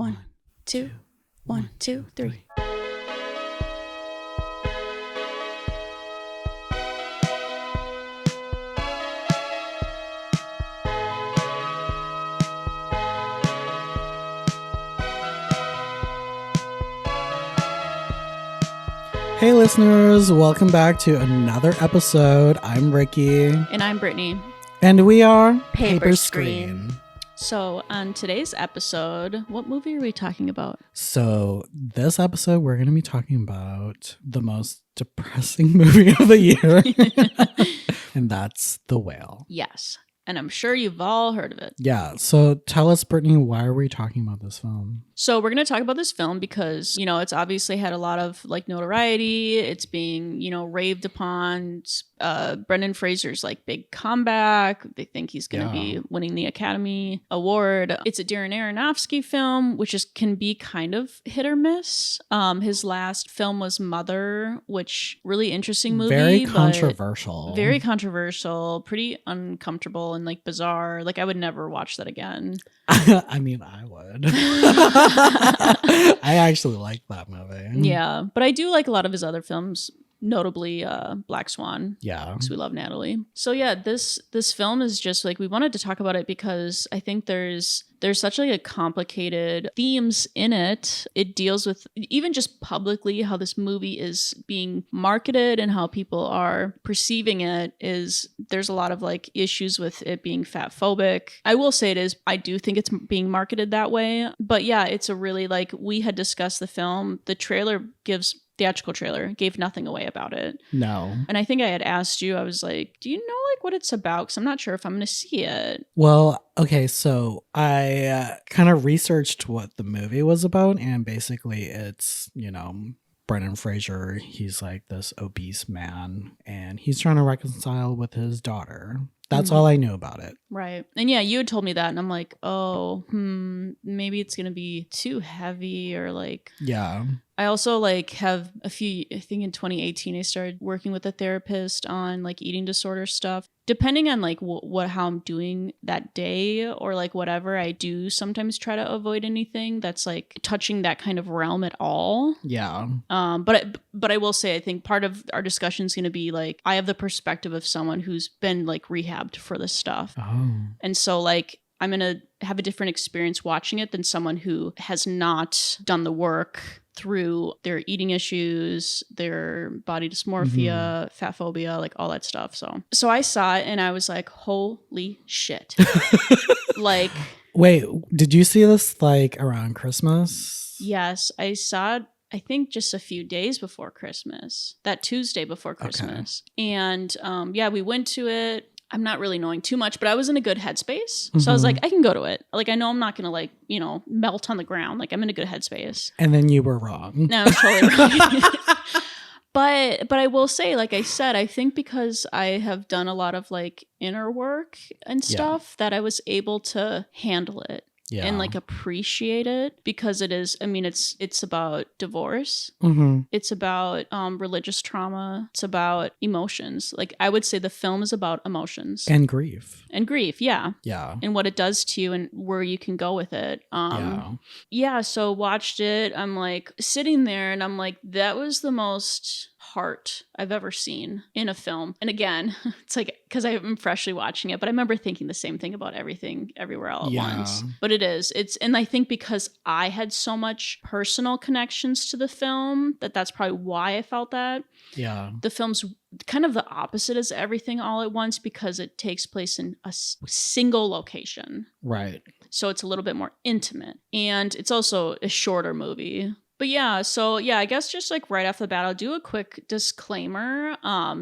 One, two, 1, 2, 3. Hey listeners, welcome back to another episode. I'm Ricky. And I'm Brittany. And we are Paper Screen. So on today's episode, what movie are we talking about? So this episode, we're going to be talking about the most depressing movie of the year. And that's The Whale. Yes. And I'm sure you've all heard of it. Yeah. So tell us, Brittany, why are we talking about this film? So we're going to talk about this film because, you know, it's obviously had a lot of like notoriety. It's being, you know, raved upon. Brendan Fraser's like big comeback. They think he's going to be winning the Academy Award. It's a Darren Aronofsky film, which can be kind of hit or miss. His last film was Mother, which really interesting movie. Very controversial. Very controversial, pretty uncomfortable and like bizarre. Like I would never watch that again. I mean, I would. I actually like that movie. Yeah, but I do like a lot of his other films, notably Black Swan. Yeah, because we love Natalie. So yeah, this film is just like, we wanted to talk about it because I think there's such like a complicated themes in it. It deals with even just publicly how this movie is being marketed and how people are perceiving it. There's a lot of like issues with it being fat phobic. I will say I do think it's being marketed that way. But yeah, it's a really like, we had discussed the film. The theatrical trailer gave nothing away about it. No. And I think I had asked you, I was like, do you know like what it's about? Because I'm not sure if I'm going to see it. Well, okay, so I kind of researched what the movie was about, and basically it's, you know, Brendan Fraser, he's like this obese man, and he's trying to reconcile with his daughter. That's all I knew about it. Right. And yeah, you had told me that, and I'm like, oh, maybe it's going to be too heavy or like... Yeah. I also like have I think in 2018, I started working with a therapist on like eating disorder stuff. Depending on like how I'm doing that day or like whatever, I do sometimes try to avoid anything that's like touching that kind of realm at all. Yeah. But I will say, I think part of our discussion is going to be like, I have the perspective of someone who's been like rehabbed for this stuff. Oh. And so like, I'm going to have a different experience watching it than someone who has not done the work through their eating issues, their body dysmorphia, fat phobia, like all that stuff. So I saw it and I was like, holy shit. Like, wait, did you see this like around Christmas? Yes, I saw it, I think just a few days before Christmas, that Tuesday before Christmas. Okay. And yeah, we went to it. I'm not really knowing too much, but I was in a good headspace. So I was like, I can go to it. Like, I know I'm not going to like, you know, melt on the ground. Like, I'm in a good headspace. And then you were wrong. No, I was totally wrong. But I will say, like I said, I think because I have done a lot of like inner work and stuff that I was able to handle it. Yeah. And like appreciate it, because it is, I mean, it's about divorce. It's about religious trauma. It's about emotions. Like I would say the film is about emotions. And grief. Yeah. Yeah. And what it does to you and where you can go with it. Yeah, so watched it. I'm like sitting there and I'm like, that was the most heart I've ever seen in a film. And again, it's like, because I'm freshly watching it, but I remember thinking the same thing about everything everywhere all at once. But and I think because I had so much personal connections to the film, that's probably why I felt that. Yeah. The film's kind of the opposite as Everything All at Once, because it takes place in a single location. Right. So it's a little bit more intimate. And it's also a shorter movie. But yeah, so yeah, I guess just like right off the bat, I'll do a quick disclaimer.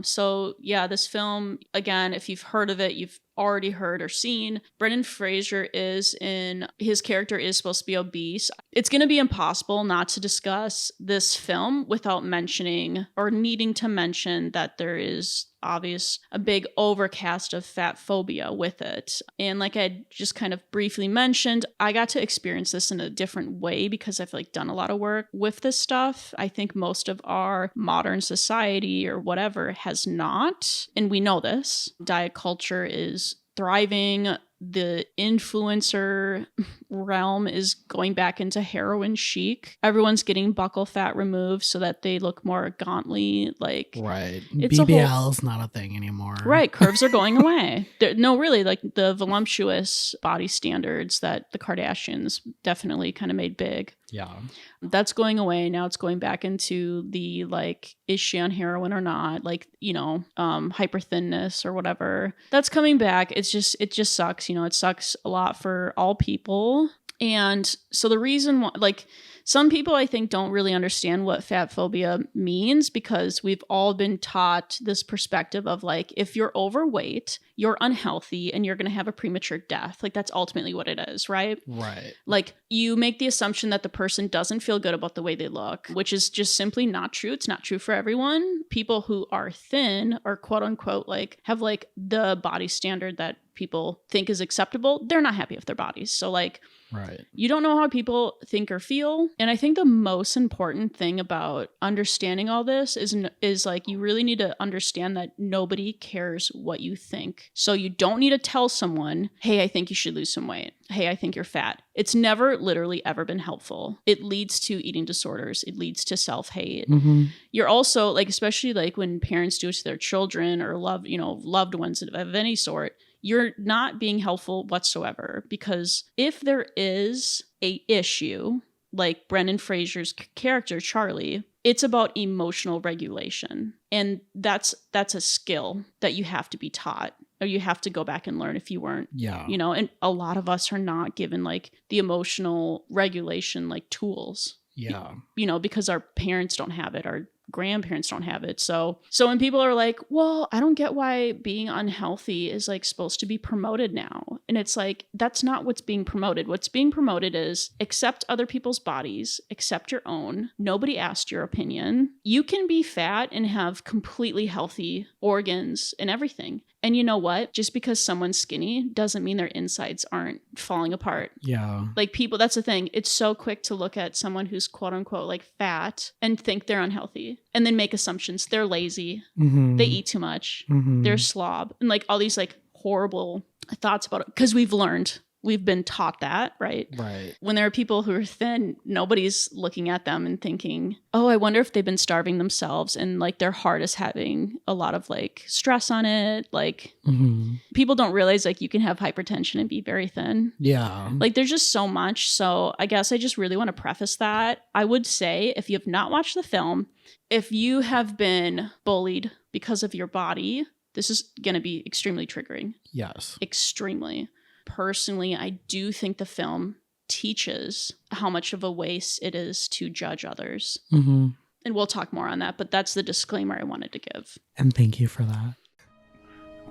So yeah, this film, again, if you've heard of it, you've already heard or seen. Brendan Fraser his character is supposed to be obese. It's going to be impossible not to discuss this film without mentioning or needing to mention that there is a big overcast of fat phobia with it. And like I just kind of briefly mentioned, I got to experience this in a different way because I've like done a lot of work with this stuff. I think most of our modern society or whatever has not. And we know this. Diet culture is thriving the influencer realm is going back into heroin chic. Everyone's getting buccal fat removed so that they look more gauntly. Like, right. It's BBL is not a thing anymore. Right. Curves are going away. No, really, like the voluptuous body standards that the Kardashians definitely kind of made big. Yeah. That's going away. Now it's going back into the, like, is she on heroin or not? Like, hyper thinness or whatever. That's coming back. It just sucks. It sucks a lot for all people. And so the reason why, like, some people I think don't really understand what fat phobia means, because we've all been taught this perspective of, like, if you're overweight, you're unhealthy and you're going to have a premature death. Like, that's ultimately what it is, right? Right. Like, you make the assumption that the person doesn't feel good about the way they look, which is just simply not true. It's not true for everyone. People who are thin or quote unquote, like, have, like, the body standard that people think is acceptable, they're not happy with their bodies. So, like, right. You don't know how people think or feel. And I think the most important thing about understanding all this is like, you really need to understand that nobody cares what you think. So you don't need to tell someone, hey, I think you should lose some weight. Hey, I think you're fat. It's never literally ever been helpful. It leads to eating disorders. It leads to self-hate. Mm-hmm. You're also, like, especially like when parents do it to their children or loved ones of any sort, you're not being helpful whatsoever, because if there is a issue, like Brendan Fraser's character, Charlie, it's about emotional regulation. And that's a skill that you have to be taught, or you have to go back and learn if you weren't. Yeah. And a lot of us are not given, like, the emotional regulation, like, tools. Yeah. Because our parents don't have it, our grandparents don't have it. So when people are like, well, I don't get why being unhealthy is, like, supposed to be promoted now. And it's like, that's not what's being promoted. What's being promoted is accept other people's bodies, accept your own. Nobody asked your opinion. You can be fat and have completely healthy organs and everything. And you know what? Just because someone's skinny doesn't mean their insides aren't falling apart. Yeah. Like, people, that's the thing. It's so quick to look at someone who's quote unquote, like, fat and think they're unhealthy and then make assumptions. They're lazy. Mm-hmm. They eat too much. Mm-hmm. They're slob. And, like, all these, like, horrible thoughts about it, because we've been taught that, right? Right. When there are people who are thin, nobody's looking at them and thinking, oh, I wonder if they've been starving themselves and, like, their heart is having a lot of, like, stress on it. Like, mm-hmm. people don't realize, like, you can have hypertension and be very thin. Yeah. Like, there's just so much. So I guess I just really want to preface that. I would say, if you have not watched the film, if you have been bullied because of your body, this is going to be extremely triggering. Yes. Extremely. Personally, I do think the film teaches how much of a waste it is to judge others. Mm-hmm. And we'll talk more on that, but that's the disclaimer I wanted to give. And thank you for that.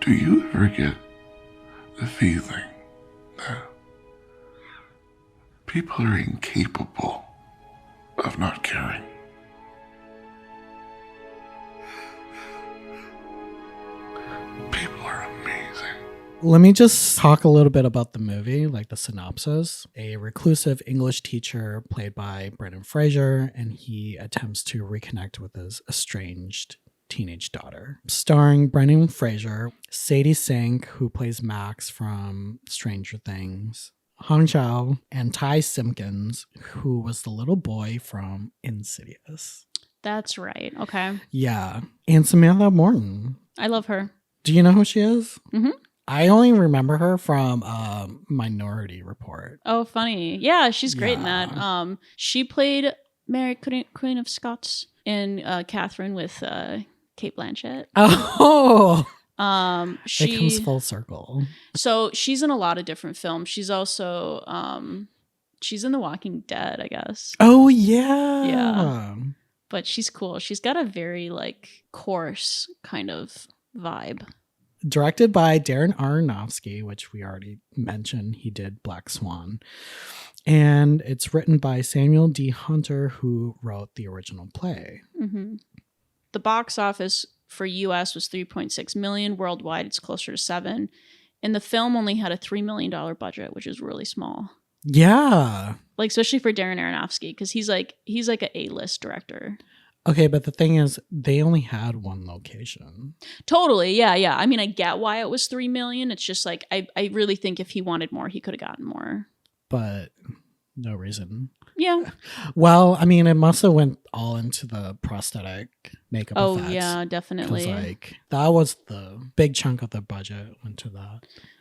Do you ever get the feeling that people are incapable of not caring? People are amazing. Let me just talk a little bit about the movie, like the synopsis. A reclusive English teacher played by Brendan Fraser, and he attempts to reconnect with his estranged teenage daughter. Starring Brendan Fraser, Sadie Sink, who plays Max from Stranger Things, Hong Chau, and Ty Simpkins, who was the little boy from Insidious. That's right. Okay. Yeah. And Samantha Morton. I love her. Do you know who she is? Mm-hmm. I only remember her from Minority Report. Oh, funny. Yeah, she's great in that. She played Mary Queen of Scots in Catherine with Cate Blanchett. Oh, She it comes full circle. So she's in a lot of different films. She's also she's in The Walking Dead, I guess. Oh yeah, yeah. But she's cool. She's got a very, like, coarse kind of vibe. Directed by Darren Aronofsky, which we already mentioned. He did Black Swan. And it's written by Samuel D. Hunter, who wrote the original play. Mm-hmm. The box office for US was $3.6 million. Worldwide, it's closer to $7 million. And the film only had a $3 million budget, which is really small. Yeah. Like, especially for Darren Aronofsky, because he's like an A-list director. Okay, but the thing is, they only had one location. Totally. Yeah. I mean, I get why it was $3 million. It's just like, I really think if he wanted more, he could have gotten more. But no reason. Yeah. Well, I mean, it must have went all into the prosthetic makeup effects. Oh, yeah, definitely. Like, that was the big chunk of the budget went to that.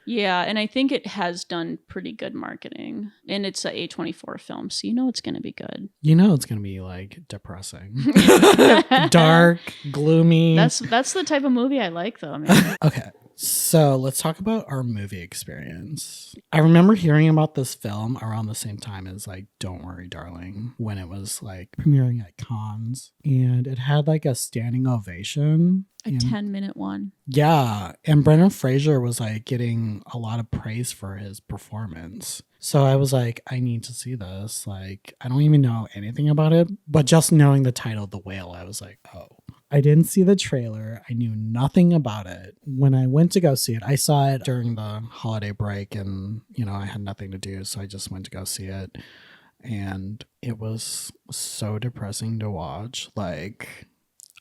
Yeah, and I think it has done pretty good marketing. And it's a A24 film, so you know it's going to be good. You know it's going to be, like, depressing. Dark, gloomy. That's the type of movie I like, though, man. Okay, so let's talk about our movie experience. I remember hearing about this film around the same time as, like, Don't Worry, Darling, when it was, like, premiering at cons. And it had, like, a standing ovation. A 10-minute one. Yeah, and Brendan Fraser was, like, getting a lot of praise for his performance. So I was like, I need to see this. Like, I don't even know anything about it, but just knowing the title, The Whale, I was like, oh. I didn't see the trailer. I knew nothing about it. When I went to go see it, I saw it during the holiday break and, you know, I had nothing to do, so I just went to go see it. And it was so depressing to watch. Like,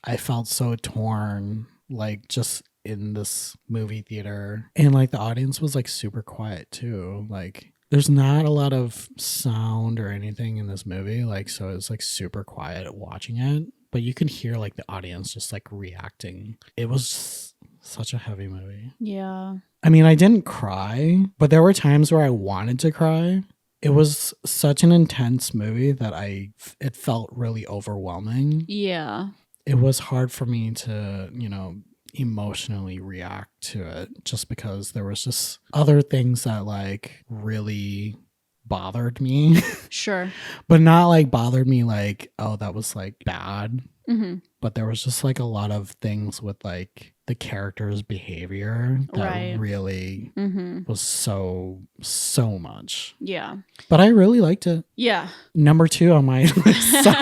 I felt so torn, like, just in this movie theater. And, like, the audience was, like, super quiet, too. Like, there's not a lot of sound or anything in this movie. Like, so it's, like, super quiet watching it. But you can hear, like, the audience just, like, reacting. It was such a heavy movie. Yeah. I mean, I didn't cry, but there were times where I wanted to cry. It was such an intense movie that it felt really overwhelming. Yeah. It was hard for me to, you know, emotionally react to it just because there was just other things that, like, really bothered me. Sure. But not, like, bothered me like, oh, that was, like, bad. Mm-hmm. But there was just, like, a lot of things with, like, the character's behavior that really was so much. Yeah. But I really liked it. Yeah. Number 2 on my list. So,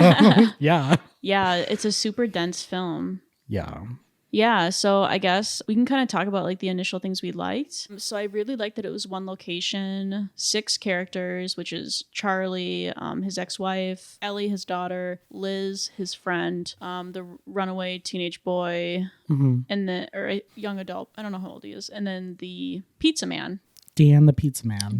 yeah. Yeah, it's a super dense film. Yeah. Yeah, so I guess we can kind of talk about, like, the initial things we liked. So I really liked that it was one location, 6 characters, which is Charlie, his ex-wife, Ellie, his daughter, Liz, his friend, the runaway teenage boy, and or a young adult, I don't know how old he is, and then the pizza man. Dan the pizza man.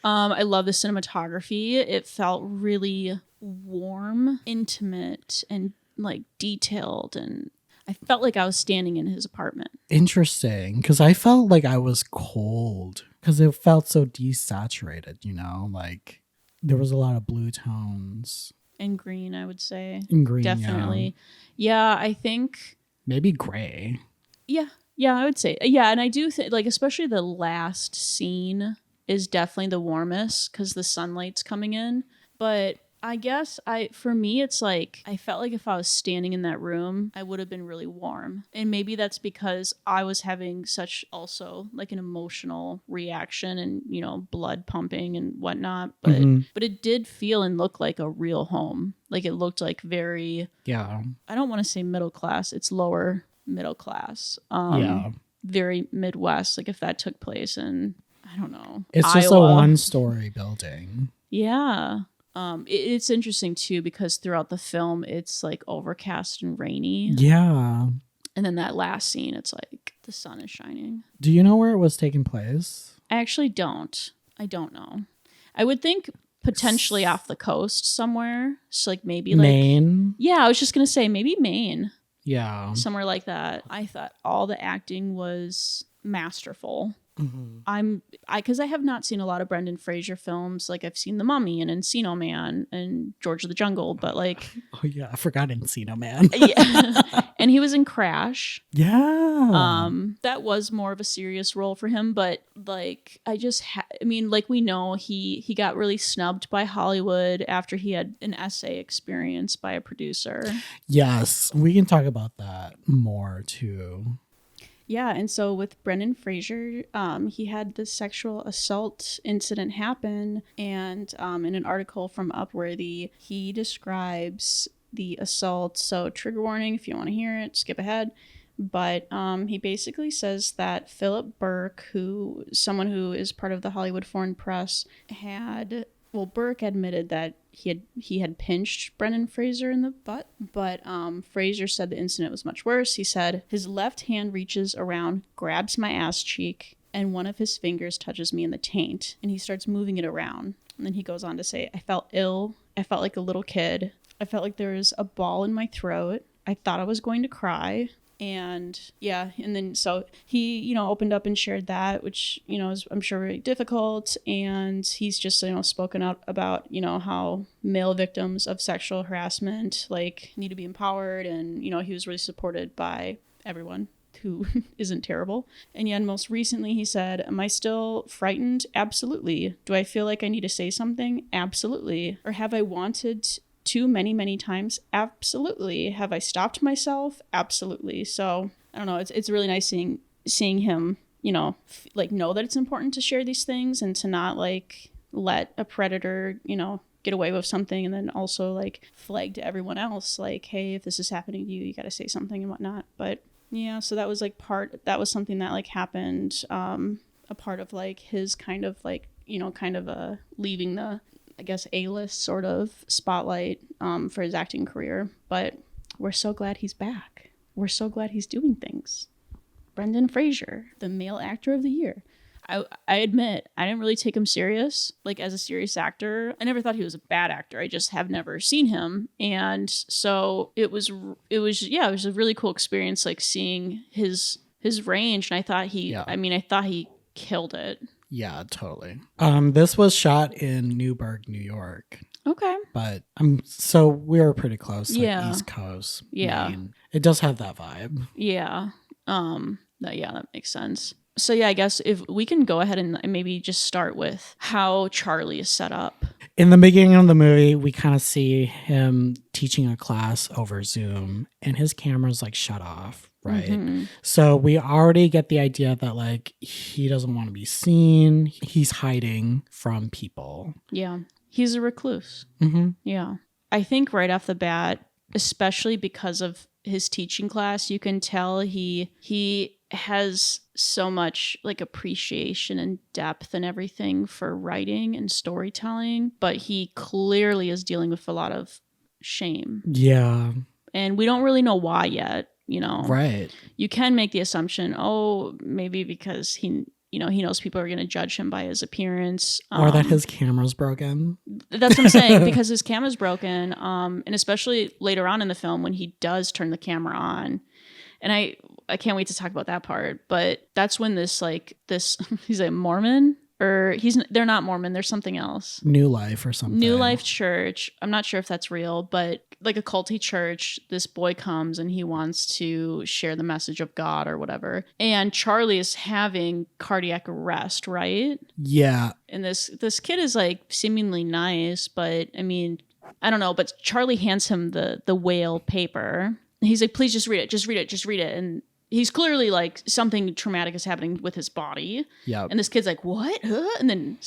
I love the cinematography. It felt really warm, intimate, and, like, detailed, and I felt like I was standing in his apartment. Interesting, because I felt like I was cold because it felt so desaturated, you know, like there was a lot of blue tones and green, I would say. And green, definitely. Yeah, I think maybe gray. Yeah, I would say. Yeah, and I do think, like, especially the last scene is definitely the warmest because the sunlight's coming in, but I guess for me, it's like, I felt like if I was standing in that room, I would have been really warm. And maybe that's because I was having such also, like, an emotional reaction and, you know, blood pumping and whatnot. But it did feel and look like a real home. Like, it looked like very, I don't want to say middle class. It's lower middle class. Very Midwest. Like, if that took place in, I don't know, it's Iowa. Just a 1-story building. Yeah. It's interesting too because throughout the film it's, like, overcast and rainy. Yeah. And then that last scene, it's like the sun is shining. Do you know where it was taking place? I actually don't. I don't know. I would think potentially off the coast somewhere. So, like, maybe like Maine. Yeah, I was just gonna say maybe Maine. Yeah. Somewhere like that. I thought all the acting was masterful. Because I have not seen a lot of Brendan Fraser films. Like, I've seen The Mummy and Encino Man and George of the Jungle, but, like, oh yeah, I forgot Encino Man. Yeah. And he was in Crash. Yeah. That was more of a serious role for him, but, like, I mean, like, we know he got really snubbed by Hollywood after he had an essay experience by a producer. Yes, we can talk about that more too. Yeah, and so with Brendan Fraser, he had this sexual assault incident happen, and in an article from Upworthy, he describes the assault. So, trigger warning, if you want to hear it, skip ahead. But he basically says that Philip Burke, someone who is part of the Hollywood Foreign Press, had Well, Burke admitted that he had pinched Brendan Fraser in the butt, but Fraser said the incident was much worse. He said, his left hand reaches around, grabs my ass cheek, and one of his fingers touches me in the taint, and he starts moving it around. And then he goes on to say, I felt ill. I felt like a little kid. I felt like there was a ball in my throat. I thought I was going to cry. And yeah, and then so he, you know, opened up and shared that, which, you know, is I'm sure very difficult. And he's just, you know, spoken out about, you know, how male victims of sexual harassment like need to be empowered. And, you know, he was really supported by everyone who isn't terrible. And yet most recently he said, am I still frightened? Absolutely. Do I feel like I need to say something? Absolutely. Or have I wanted too many times? Absolutely. Have I stopped myself? Absolutely. So I don't know. It's really nice seeing him, you know, like know that it's important to share these things and to not like let a predator, you know, get away with something, and then also like flag to everyone else like, hey, if this is happening to you, you got to say something and whatnot. But yeah, so that was like that was something that like happened, a part of like his kind of like, you know, kind of leaving the, I guess, A-list sort of spotlight for his acting career. But we're so glad he's back. We're so glad he's doing things. Brendan Fraser, the male actor of the year. I admit, I didn't really take him serious, like as a serious actor. I never thought he was a bad actor. I just have never seen him. And so it was a really cool experience, like seeing his range. And I thought I thought he killed it. Yeah, totally. This was shot in Newburgh, New York. Okay. But so we were pretty close, like Yeah. East Coast. Yeah. Maine. It does have that vibe. Yeah. That makes sense. So yeah, I guess if we can go ahead and maybe just start with how Charlie is set up. In the beginning of the movie, we kind of see him teaching a class over Zoom and his camera's like shut off, right? Mm-hmm. So we already get the idea that like he doesn't want to be seen. He's hiding from people. Yeah. He's a recluse. Mm-hmm. Yeah. I think right off the bat, especially because of his teaching class, you can tell he has so much like appreciation and depth and everything for writing and storytelling, but he clearly is dealing with a lot of shame. Yeah. And we don't really know why yet, you know. Right. You can make the assumption, oh, maybe because he knows people are going to judge him by his appearance. Or that his camera's broken. That's what I'm saying, because his camera's broken. And especially later on in the film when he does turn the camera on. And I can't wait to talk about that part. But that's when this, he's a Mormon, or they're not Mormon. There's something else. New Life or something. New Life Church. I'm not sure if that's real, but like a culty church, this boy comes and he wants to share the message of God or whatever. And Charlie is having cardiac arrest, right? Yeah. And this kid is like seemingly nice, but I mean, I don't know. But Charlie hands him the whale paper. He's like, please just read it. And he's clearly like something traumatic is happening with his body. Yeah. And this kid's like, what? Huh? And then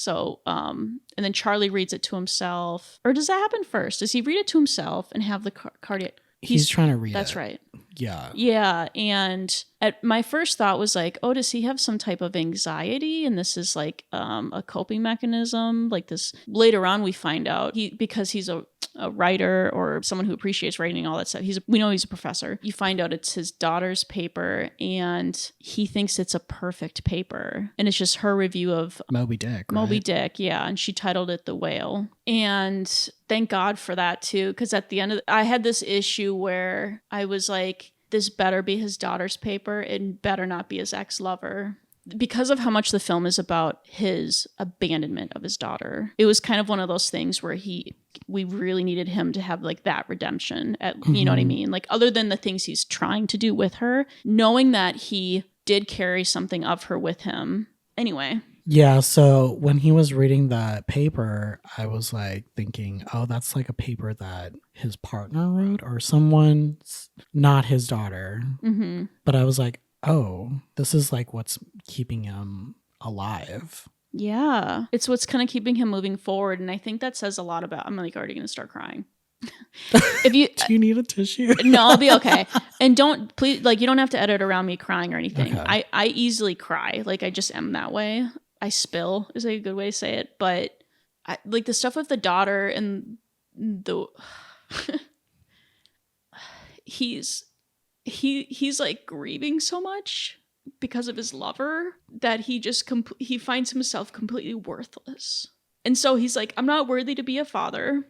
and then Charlie reads it to himself. Or does that happen first? Does he read it to himself and have the cardiac? He's trying to read it. That's right. Yeah. Yeah. And my first thought was like, oh, does he have some type of anxiety? And this is like a coping mechanism. Like this later on, we find out because he's a writer or someone who appreciates writing, all that stuff. We know he's a professor. You find out it's his daughter's paper and he thinks it's a perfect paper. And it's just her review of Moby Dick. Right? Moby Dick. Yeah. And she titled it The Whale. And thank God for that too. Because at the end I had this issue where I was like, this better be his daughter's paper. It better not be his ex-lover. Because of how much the film is about his abandonment of his daughter, it was kind of one of those things where we really needed him to have like that redemption. You know what I mean? Like other than the things he's trying to do with her, knowing that he did carry something of her with him. Anyway. Yeah, so when he was reading that paper, I was like thinking, oh, that's like a paper that his partner wrote or someone's, not his daughter. Mm-hmm. But I was like, oh, this is like what's keeping him alive. Yeah, it's what's kind of keeping him moving forward. And I think that says a lot about, I'm like already going to start crying. Do you need a tissue? No, I'll be okay. And please, like, you don't have to edit around me crying or anything. Okay. I easily cry. Like, I just am that way. I spill is a good way to say it. But like the stuff with the daughter and the he's like grieving so much because of his lover that he just he finds himself completely worthless. And so he's like, I'm not worthy to be a father.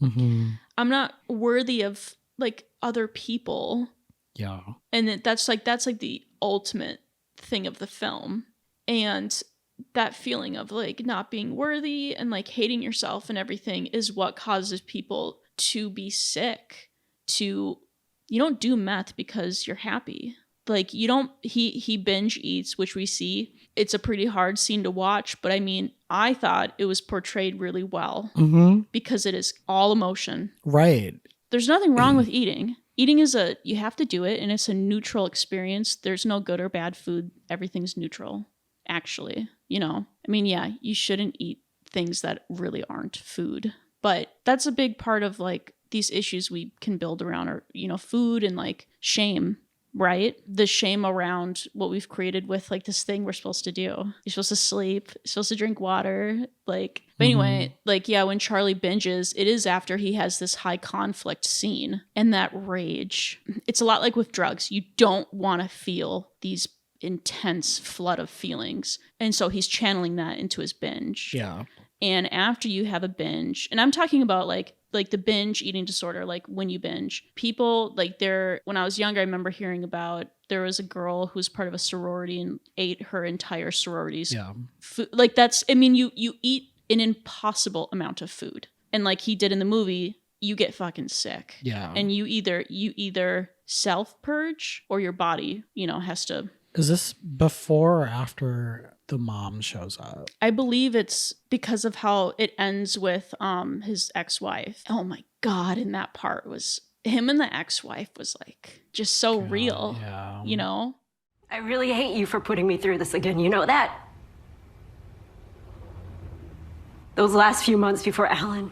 Mm-hmm. I'm not worthy of like other people. Yeah. And that's like the ultimate thing of the film. And that feeling of like not being worthy and like hating yourself and everything is what causes people to be sick. You don't do meth because you're happy. Like you don't, he binge eats, which we see. It's a pretty hard scene to watch, but I mean, I thought it was portrayed really well because it is all emotion. Right. There's nothing wrong with eating. Eating is you have to do it, and it's a neutral experience. There's no good or bad food. Everything's neutral, actually. I mean, yeah, you shouldn't eat things that really aren't food, but that's a big part of like these issues we can build around, or, food and like shame. Right? The shame around what we've created with like this thing we're supposed to do. You're supposed to sleep, you're supposed to drink water. Like, but anyway, like, yeah, when Charlie binges, it is after he has this high conflict scene and that rage. It's a lot like with drugs. You don't want to feel these intense flood of feelings. And so he's channeling that into his binge. Yeah. And after you have a binge, and I'm talking about like the binge eating disorder, like when you binge, people like when I was younger, I remember hearing about, there was a girl who was part of a sorority and ate her entire sorority's food. Like you eat an impossible amount of food. And like he did in the movie, you get fucking sick. Yeah. And you either self-purge or your body, has to. Is this before or after the mom shows up? I believe it's because of how it ends with his ex-wife. Oh my God. And that part was him and the ex-wife was like just so real, I really hate you for putting me through this again. You know that? Those last few months before Alan,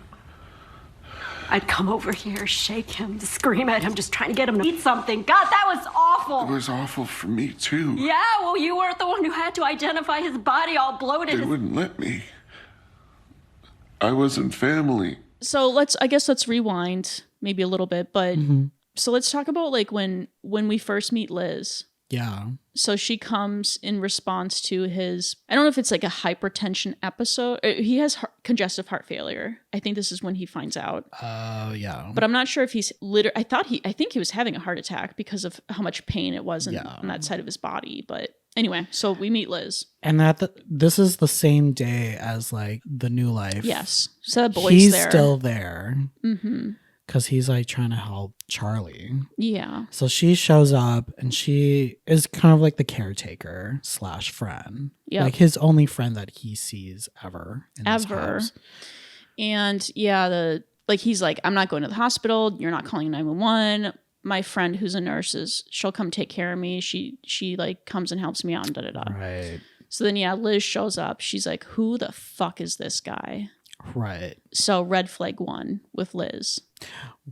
I'd come over here, shake him, scream at him, just trying to get him to eat something. God, that was awful. It was awful for me, too. Yeah, well, you weren't the one who had to identify his body all bloated. They wouldn't let me. I wasn't family. So let's rewind maybe a little bit, but so let's talk about like when we first meet Liz. Yeah. So she comes in response to his, I don't know if it's like a hypertension episode. He has congestive heart failure. I think this is when he finds out. Yeah. But I'm not sure if he's I think he was having a heart attack because of how much pain it was on that side of his body. But anyway, so we meet Liz. And this is the same day as like the New Life. Yes. So that boy's he's there. Still there. Mm-hmm. Because he's like trying to help Charlie. Yeah. So she shows up and she is kind of like the caretaker / friend. Yeah. Like his only friend that he sees ever in this house. And yeah, he's like, I'm not going to the hospital. You're not calling 911. My friend who's a nurse she'll come take care of me. She like comes and helps me out and da-da-da. Right. So then Liz shows up. She's like, who the fuck is this guy? Right. So red flag 1 with Liz.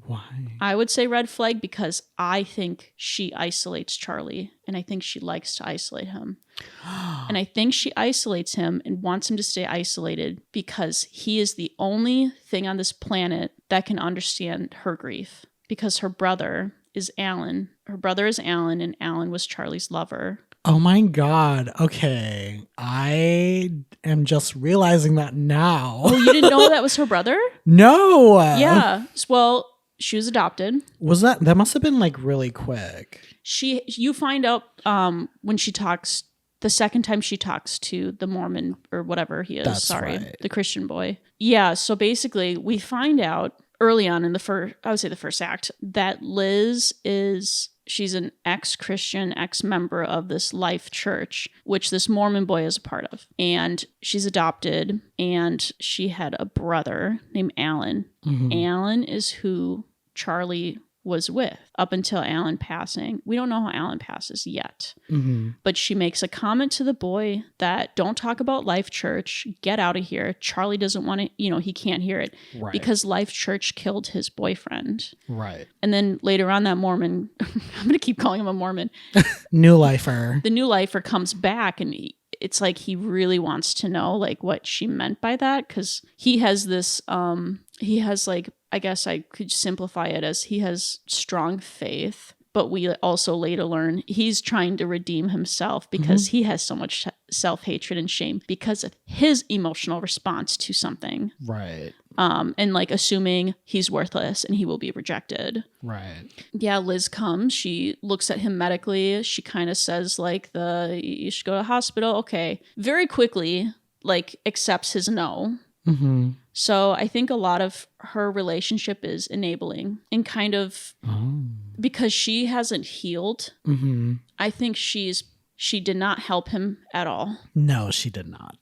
Why? I would say red flag because I think she isolates Charlie and I think she likes to isolate him. And I think she isolates him and wants him to stay isolated because he is the only thing on this planet that can understand her grief, because her brother is Alan. Her brother is Alan, and Alan was Charlie's lover. Oh my God. Okay. I am just realizing that now. Oh, you didn't know that was her brother? No. Yeah. Well, she was adopted. Was that must have been like really quick. You find out when she talks, the second time she talks to the Mormon or whatever he is. That's right. The Christian boy. Yeah. So basically we find out early on in the first act that Liz she's an ex-Christian, ex-member of this Life Church, which this Mormon boy is a part of. And she's adopted, and she had a brother named Alan. Mm-hmm. Alan is who Charlie was with up until Alan passing. We don't know how Alan passes yet. Mm-hmm. But she makes a comment to the boy that don't talk about Life Church. Get out of here. Charlie doesn't want to, he can't hear it. Right. Because Life Church killed his boyfriend. Right. And then later on that Mormon, I'm going to keep calling him a Mormon. New Lifer. The New Lifer comes back and it's like he really wants to know like what she meant by that, because he has this he has like, I guess I could simplify it as he has strong faith, but we also later learn he's trying to redeem himself because he has so much self-hatred and shame because of his emotional response to something. Right. And like assuming he's worthless and he will be rejected. Right. Yeah, Liz comes. She looks at him medically. She kind of says like you should go to the hospital. Okay. Very quickly, like accepts his no. Mm-hmm. So I think a lot of her relationship is enabling and kind of because she hasn't healed. Mm-hmm. I think she did not help him at all. No, she did not.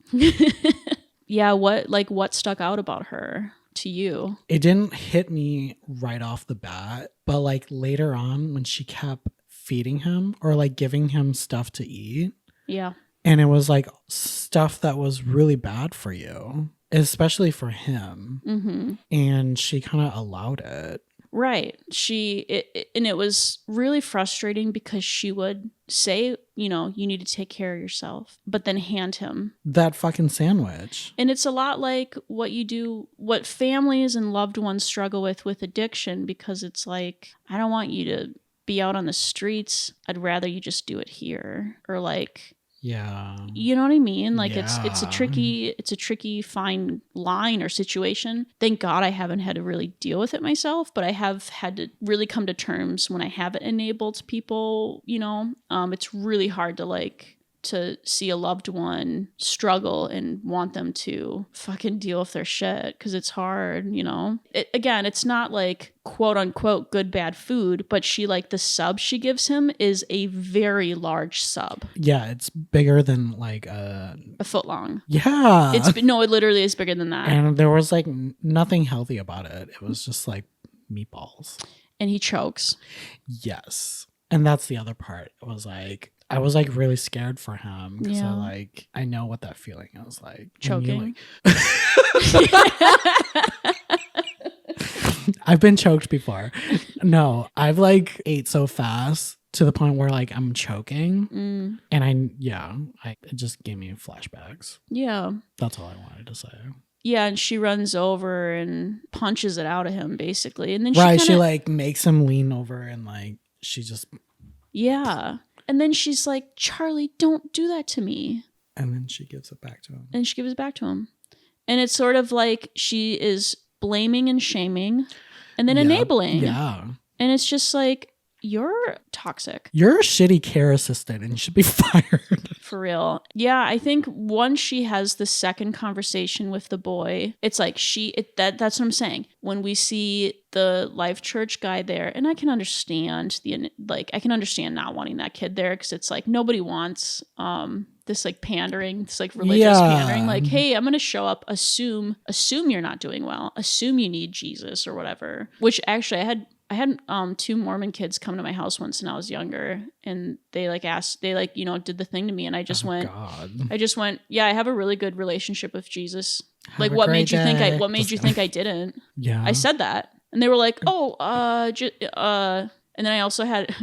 Yeah, what stuck out about her to you? It didn't hit me right off the bat, but like later on when she kept feeding him or like giving him stuff to eat. Yeah. And it was like stuff that was really bad for you, especially for him. Mm-hmm. And she kind of allowed it. Right. And it was really frustrating because she would say, you know, you need to take care of yourself, but then hand him that fucking sandwich. And it's a lot like what families and loved ones struggle with addiction, because it's like, I don't want you to be out on the streets. I'd rather you just do it here. Or like, yeah, you know what I mean? Like yeah. it's a tricky fine line or situation. Thank God I haven't had to really deal with it myself, but I have had to really come to terms when I haven't enabled people, you know. It's really hard to see a loved one struggle and want them to fucking deal with their shit, because it's hard, you know. Again, it's not like quote unquote good bad food, but she like the sub she gives him is a very large sub. Yeah, it's bigger than like a foot long. Yeah, it literally is bigger than that. And there was like nothing healthy about it. It was just like meatballs. And he chokes. Yes, and that's the other part. It was like, I was like really scared for him because I know what that feeling is like. Choking. I've been choked before. No, I've like ate so fast to the point where like I'm choking. And it just gave me flashbacks. Yeah. That's all I wanted to say. Yeah, and she runs over and punches it out of him basically. And then she like makes him lean over and like she just. Yeah. And then she's like, Charlie, don't do that to me. And then she gives it back to him. And it's sort of like she is blaming and shaming and then enabling. Yeah. And it's just like, you're toxic. You're a shitty care assistant and you should be fired. For real. Yeah, I think once she has the second conversation with the boy, it's like that's what I'm saying. When we see the Life Church guy there, and I can understand I can understand not wanting that kid there, because it's like nobody wants this like pandering, this like religious pandering. Like, hey, I'm gonna show up, assume you're not doing well, assume you need Jesus or whatever. Which actually I had two Mormon kids come to my house once when I was younger, and they did the thing to me, and I just went, yeah, I have a really good relationship with Jesus. Like, what made you think I didn't? Yeah, I said that, and they were like, and then I also had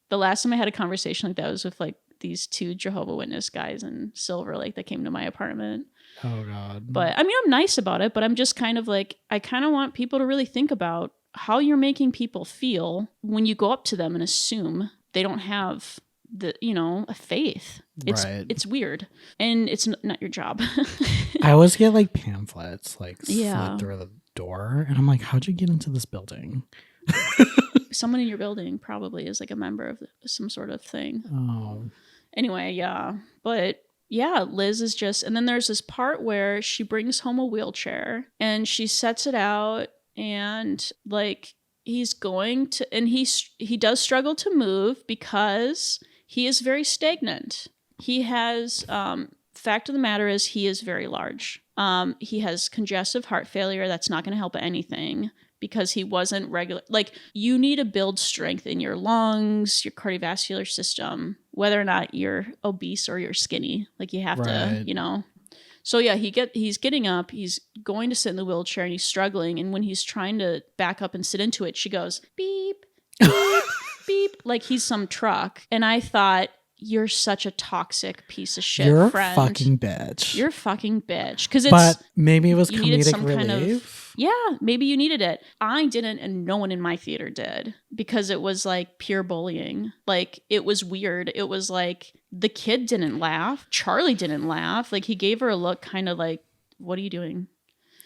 the last time I had a conversation like that was with like these two Jehovah's Witness guys in Silver Lake that came to my apartment. Oh God! But I mean, I'm nice about it, but I'm just kind of like, I kind of want people to really think about how you're making people feel when you go up to them and assume they don't have a faith. It's weird, and it's not your job. I always get like pamphlets like slid through the door, and I'm like, how'd you get into this building? Someone in your building probably is like a member of some sort of thing. Oh. Anyway, yeah. But yeah, Liz is just, and then there's this part where she brings home a wheelchair and she sets it out, and like he's going to, and he does struggle to move because he is very stagnant. He has, fact of the matter is he is very large. He has congestive heart failure. That's not going to help anything, because he wasn't regular. Like, you need to build strength in your lungs, your cardiovascular system, whether or not you're obese or you're skinny. Like, you have to, So yeah, he's getting up, he's going to sit in the wheelchair, and he's struggling. And when he's trying to back up and sit into it, she goes, beep, beep, beep, like he's some truck. And I thought, you're such a toxic piece of shit You're friend. a fucking bitch. You're a fucking bitch. Because but maybe it was you needed comedic some relief. kind of, yeah, maybe you needed it. I didn't, and no one in my theater did, because it was like pure bullying. Like, it was weird. It was like the kid didn't laugh. Charlie didn't laugh. Like, he gave her a look kind of like, what are you doing?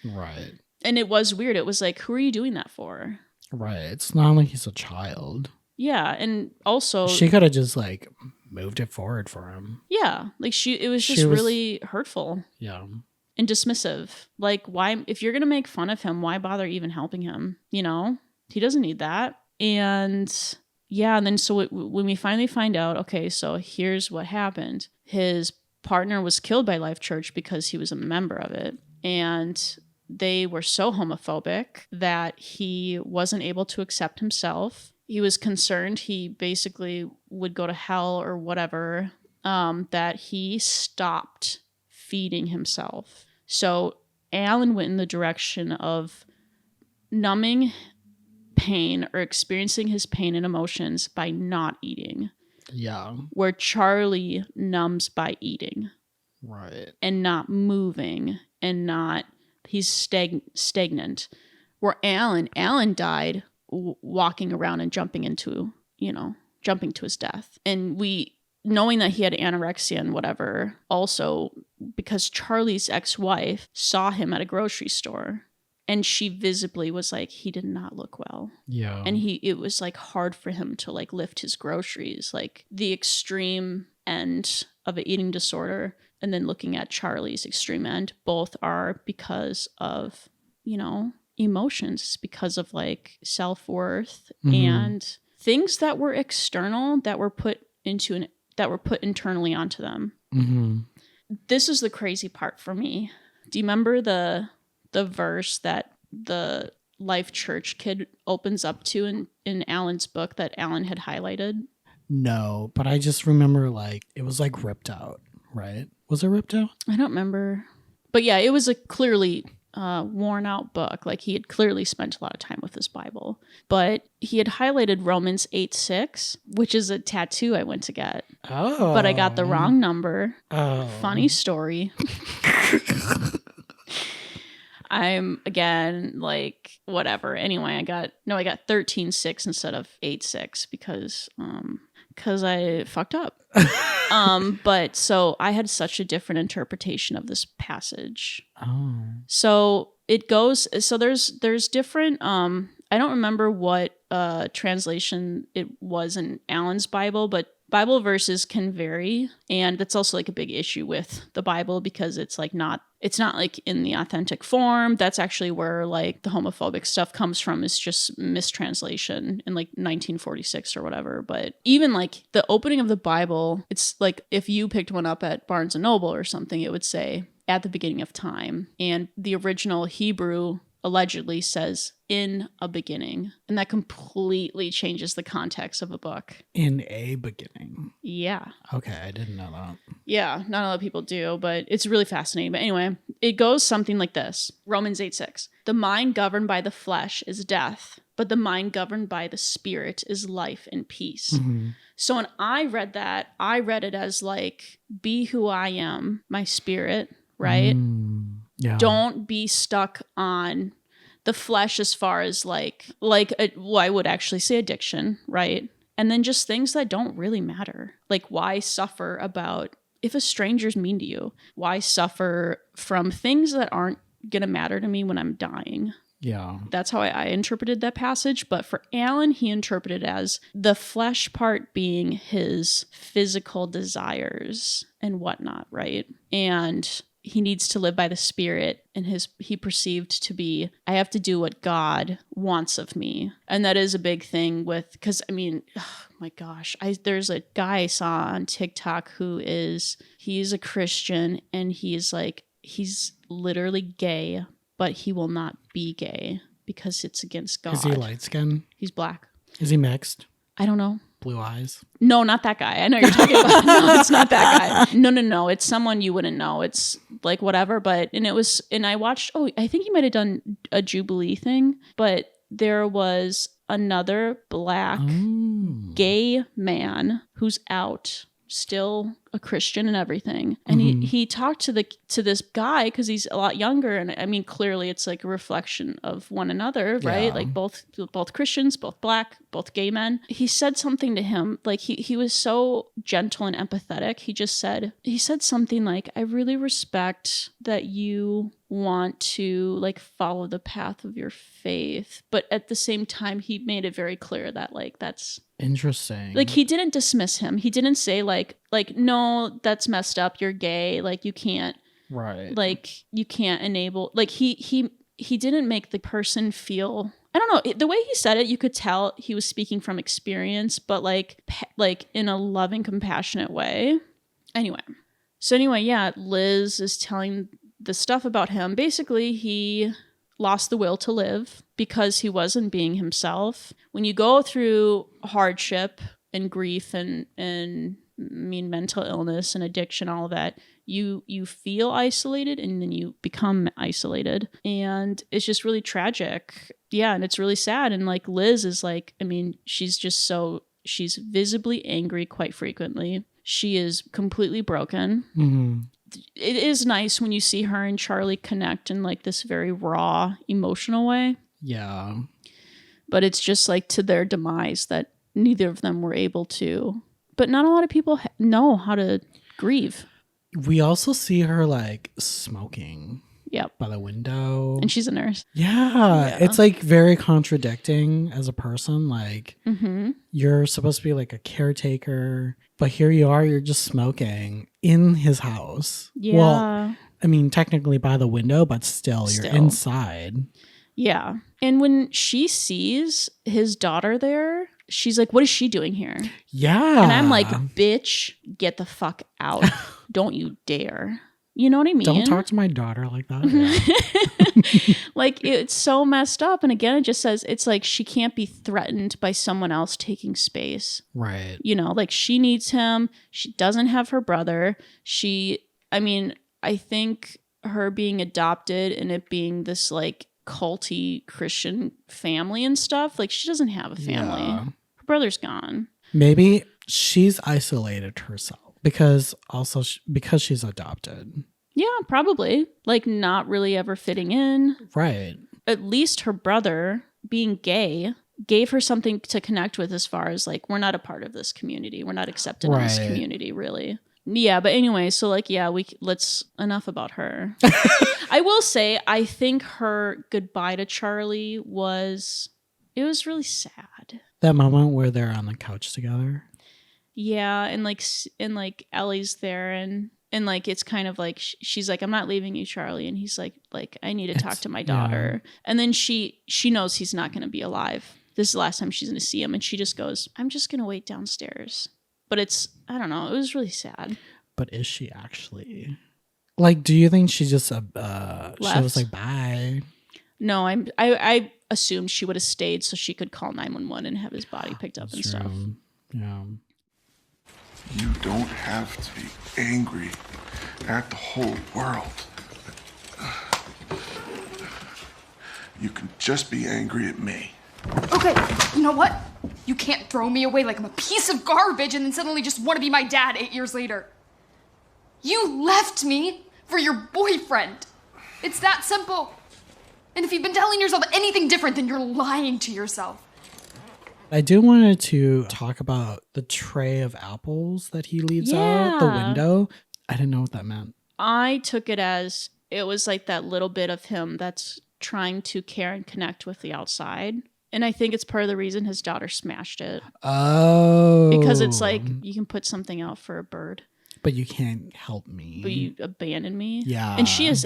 Right. And it was weird. It was like, who are you doing that for? Right. It's not like he's a child. Yeah. And also, she could have just like moved it forward for him. Yeah. Like, it was just really hurtful. Yeah. And dismissive. Like, why, if you're going to make fun of him, why bother even helping him? You know, he doesn't need that. And yeah. And then so when we finally find out, okay, so here's what happened. His partner was killed by Life Church because he was a member of it. And they were so homophobic that he wasn't able to accept himself. He was concerned he basically would go to hell or whatever, that he stopped feeding himself. So Alan went in the direction of numbing pain or experiencing his pain and emotions by not eating. Yeah. Where Charlie numbs by eating. Right. And not moving and not, he's stagnant. Where Alan died walking around and jumping to his death. And knowing that he had anorexia and whatever, also because Charlie's ex-wife saw him at a grocery store and she visibly was like, he did not look well. Yeah. And it was like hard for him to like lift his groceries, like the extreme end of an eating disorder. And then looking at Charlie's extreme end, both are because of, emotions. It's because of like self-worth and things that were external that were put internally onto them. Mm-hmm. This is the crazy part for me. Do you remember the verse that the Life Church kid opens up to in Alan's book that Alan had highlighted? No, but I just remember like it was like ripped out, right? Was it ripped out? I don't remember. But yeah, it was a clearly worn out book. Like, he had clearly spent a lot of time with this Bible. But he had highlighted Romans 8:6, which is a tattoo I went to get. Oh. But I got the wrong number. Oh. Funny story. I'm, again, like, whatever. Anyway, I got 13:6 instead of 8:6 because I fucked up. But so I had such a different interpretation of this passage. Oh. So it goes, so there's different, I don't remember what translation it was in Alan's Bible, but Bible verses can vary. And that's also like a big issue with the Bible because it's not like in the authentic form. That's actually where like the homophobic stuff comes from, is just mistranslation in like 1946 or whatever. But even like the opening of the Bible, it's like if you picked one up at Barnes & Noble or something, it would say at the beginning of time. And the original Hebrew allegedly says in a beginning, and that completely changes the context of a book. In a beginning. Yeah. Okay, I didn't know that. Yeah, not a lot of people do, but it's really fascinating. But anyway, it goes something like this. Romans 8:6. The mind governed by the flesh is death, but the mind governed by the spirit is life and peace. Mm-hmm. So when I read that, I read it as like, be who I am, my spirit, right? Yeah. Don't be stuck on the flesh as far as I would actually say addiction, right? And then just things that don't really matter. Like, why suffer about if a stranger's mean to you? Why suffer from things that aren't going to matter to me when I'm dying? Yeah. That's how I interpreted that passage. But for Alan, he interpreted as the flesh part being his physical desires and whatnot, right? And he needs to live by the spirit, and he perceived to be, I have to do what God wants of me. And that is a big thing because I mean, oh my gosh, there's a guy I saw on TikTok he's a Christian, and he's literally gay, but he will not be gay because it's against God. Is he light skinned? He's black. Is he mixed? I don't know. Blue eyes? No, not that guy. I know you're talking about. No, it's not that guy. No. It's someone you wouldn't know. It's like whatever. And I watched, I think he might have done a Jubilee thing, but there was another black gay man who's out still a Christian and everything. And he talked to this guy because he's a lot younger. And I mean, clearly it's like a reflection of one another, right? Yeah. Like both Christians, both Black, both gay men. He said something to him, like he was so gentle and empathetic. He said something like, I really respect that you want to like follow the path of your faith, but at the same time he made it very clear that like that's interesting. like he didn't dismiss him. He didn't say like no, that's messed up, you're gay, like you can't, right, like you can't enable, like he didn't make the person feel, I don't know, the way he said it, you could tell he was speaking from experience, but like in a loving, compassionate way. Anyway, yeah, Liz is telling the stuff about him. Basically, he lost the will to live because he wasn't being himself. When you go through hardship and grief and mental illness and addiction, all of that, you feel isolated and then you become isolated. And it's just really tragic. Yeah, and it's really sad. And like Liz is like, I mean, she's visibly angry quite frequently. She is completely broken. Mm-hmm. It is nice when you see her and Charlie connect in like this very raw, emotional way. Yeah. But it's just like to their demise that neither of them were able to. But not a lot of people know how to grieve. We also see her like smoking. Yep. By the window. And she's a nurse. Yeah. It's like very contradicting as a person. Like you're supposed to be like a caretaker, but here you are, you're just smoking in his house. Yeah. Well, I mean, technically by the window, but still. You're inside. Yeah. And when she sees his daughter there, she's like, what is she doing here? Yeah. And I'm like, bitch, get the fuck out. Don't you dare. You know what I mean? Don't talk to my daughter like that. Yeah. Like, it's so messed up. And again, it just says it's like she can't be threatened by someone else taking space. Right. You know, like she needs him. She doesn't have her brother. I think her being adopted and it being this like culty Christian family and stuff, like she doesn't have a family. Yeah. Her brother's gone. Maybe she's isolated herself. Because she's adopted. Yeah, probably. Like not really ever fitting in. Right. At least her brother, being gay, gave her something to connect with as far as like, we're not a part of this community. We're not accepted in this community, really. Yeah, but anyway, so like, yeah, let's enough about her. I will say, I think her goodbye to Charlie it was really sad. That moment where they're on the couch together. Yeah, and like Ellie's there and like it's kind of like she's like, I'm not leaving you, Charlie, and he's like I need to talk to my daughter. Yeah. And then she knows he's not going to be alive. This is the last time she's going to see him, and she just goes, I'm just going to wait downstairs. But I don't know, it was really sad. But is she actually? Like, do you think she just she was like, bye? No, I assumed she would have stayed so she could call 911 and have his body picked up and stuff. Yeah. You don't have to be angry at the whole world. You can just be angry at me. Okay, you know what? You can't throw me away like I'm a piece of garbage and then suddenly just want to be my dad 8 years later. You left me for your boyfriend. It's that simple. And if you've been telling yourself anything different, then you're lying to yourself. I do wanted to talk about the tray of apples that he leaves out the window. I didn't know what that meant. I took it as it was like that little bit of him that's trying to care and connect with the outside. And I think it's part of the reason his daughter smashed it. Oh. Because it's like, you can put something out for a bird. But you can't help me. But you abandon me. Yeah. And she has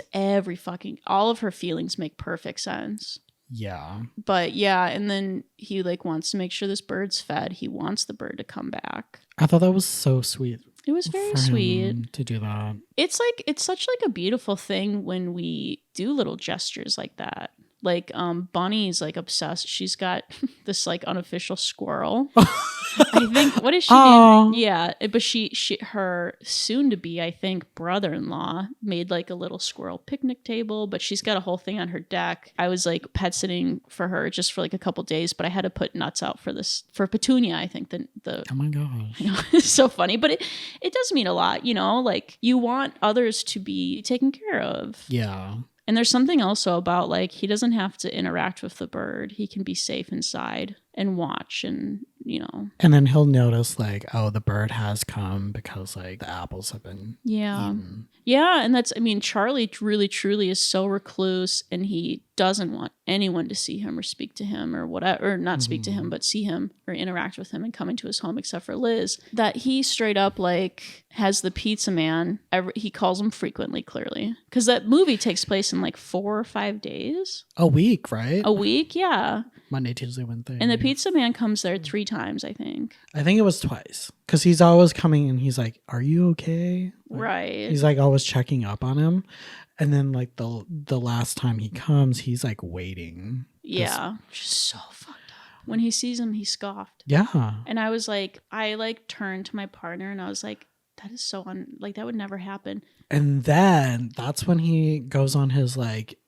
all of her feelings make perfect sense. Yeah. But yeah, and then he like wants to make sure this bird's fed. He wants the bird to come back. I thought that was so sweet. It was very sweet to do that. It's such like a beautiful thing when we do little gestures like that. Like Bunny's like obsessed. She's got this like unofficial squirrel. I think, what is she named? Yeah, but she her soon to be, I think, brother-in-law made like a little squirrel picnic table, but she's got a whole thing on her deck. I was like pet sitting for her just for like a couple days, but I had to put nuts out for Petunia. I think the oh my gosh, I know, it's so funny, but it does mean a lot, you know, like you want others to be taken care of. Yeah. And there's something also about like he doesn't have to interact with the bird. He can be safe inside and watch and, you know. And then he'll notice like, oh, the bird has come because like the apples have been eaten. Yeah. And that's, I mean, Charlie really truly is so recluse and he doesn't want anyone to see him or speak to him or whatever, or not speak to him, but see him or interact with him and come into his home except for Liz. That he straight up like has the pizza man, he calls him frequently, clearly. Because that movie takes place in like 4 or 5 days. A week, right? A week, yeah. Monday, Tuesday, Wednesday. And the pizza man comes there 3 times, I think. I think it was twice. Because he's always coming and he's like, are you okay? Like, right. He's like always checking up on him. And then like the last time he comes, he's like waiting. Yeah. Just so fucked up. When he sees him, he scoffed. Yeah. And I was like, I like turned to my partner and I was like, that is so like that would never happen. And then that's when he goes on his like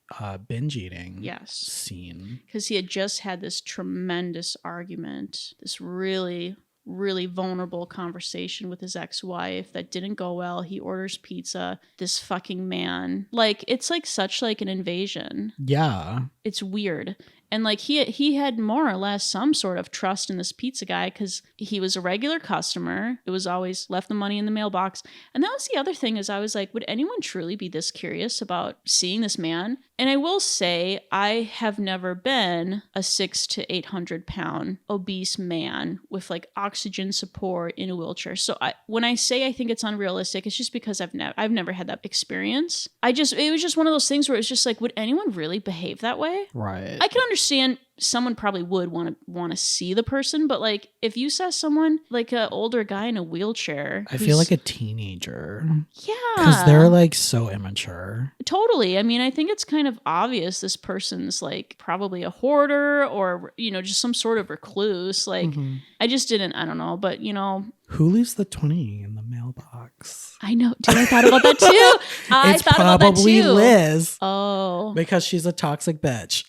binge eating scene. Because he had just had this tremendous argument, this really, really vulnerable conversation with his ex-wife that didn't go well. He orders pizza. This fucking man, like, it's like such like an invasion. Yeah. It's weird. And like he had more or less some sort of trust in this pizza guy because he was a regular customer. It was always left the money in the mailbox. And that was the other thing is I was like, would anyone truly be this curious about seeing this man? And I will say I have never been a 600 to 800 pound obese man with like oxygen support in a wheelchair. So when I say I think it's unrealistic, it's just because I've never had that experience. It was just one of those things where it's just like, would anyone really behave that way? Right. I can understand someone probably would want to see the person, but like if you saw someone like an older guy in a wheelchair, I feel like a teenager. Yeah, because they're like so immature. Totally. I mean, I think it's kind of obvious this person's like probably a hoarder or, you know, just some sort of recluse. Like I just didn't, I don't know, but you know. Who leaves the 20 in the mailbox? I know. Dude, I thought about that too. I thought about that too. It's probably Liz. Oh. Because she's a toxic bitch.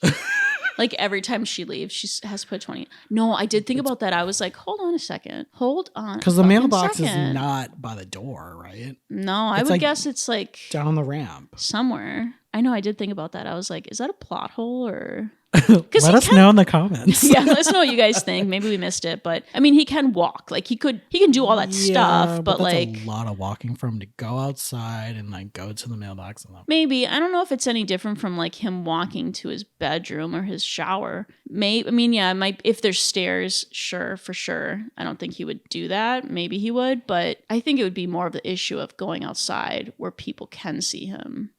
Like every time she leaves, she has to put 20. No, I did think about that. I was like, hold on a second. Hold on. Because the mailbox is not by the door, right? No, I would guess it's like down the ramp. Somewhere. I know, I did think about that. I was like, is that a plot hole or... Let us know in the comments. Yeah, let us know what you guys think. Maybe we missed it, but I mean, he can walk. Like he can do all that stuff, but that's like a lot of walking for him to go outside and like go to the mailbox. And maybe I don't know if it's any different from like him walking to his bedroom or his shower. Maybe it might if there's stairs. Sure, for sure. I don't think he would do that. Maybe he would, but I think it would be more of the issue of going outside where people can see him.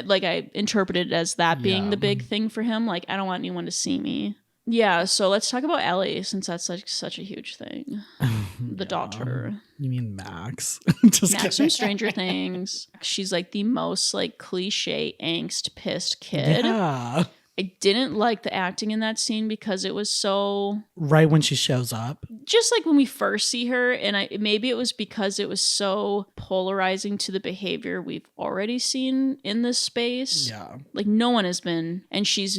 Like I interpreted it as that being the big thing for him. Like I don't want anyone to see me. Yeah, so let's talk about Ellie since that's like such a huge thing. The daughter. You mean Max? Max from Stranger Things. She's like the most like cliche angst pissed kid. Yeah. I didn't like the acting in that scene because it was so... Right when she shows up? Just like when we first see her, and maybe it was because it was so polarizing to the behavior we've already seen in this space. Yeah. Like no one has been... And she's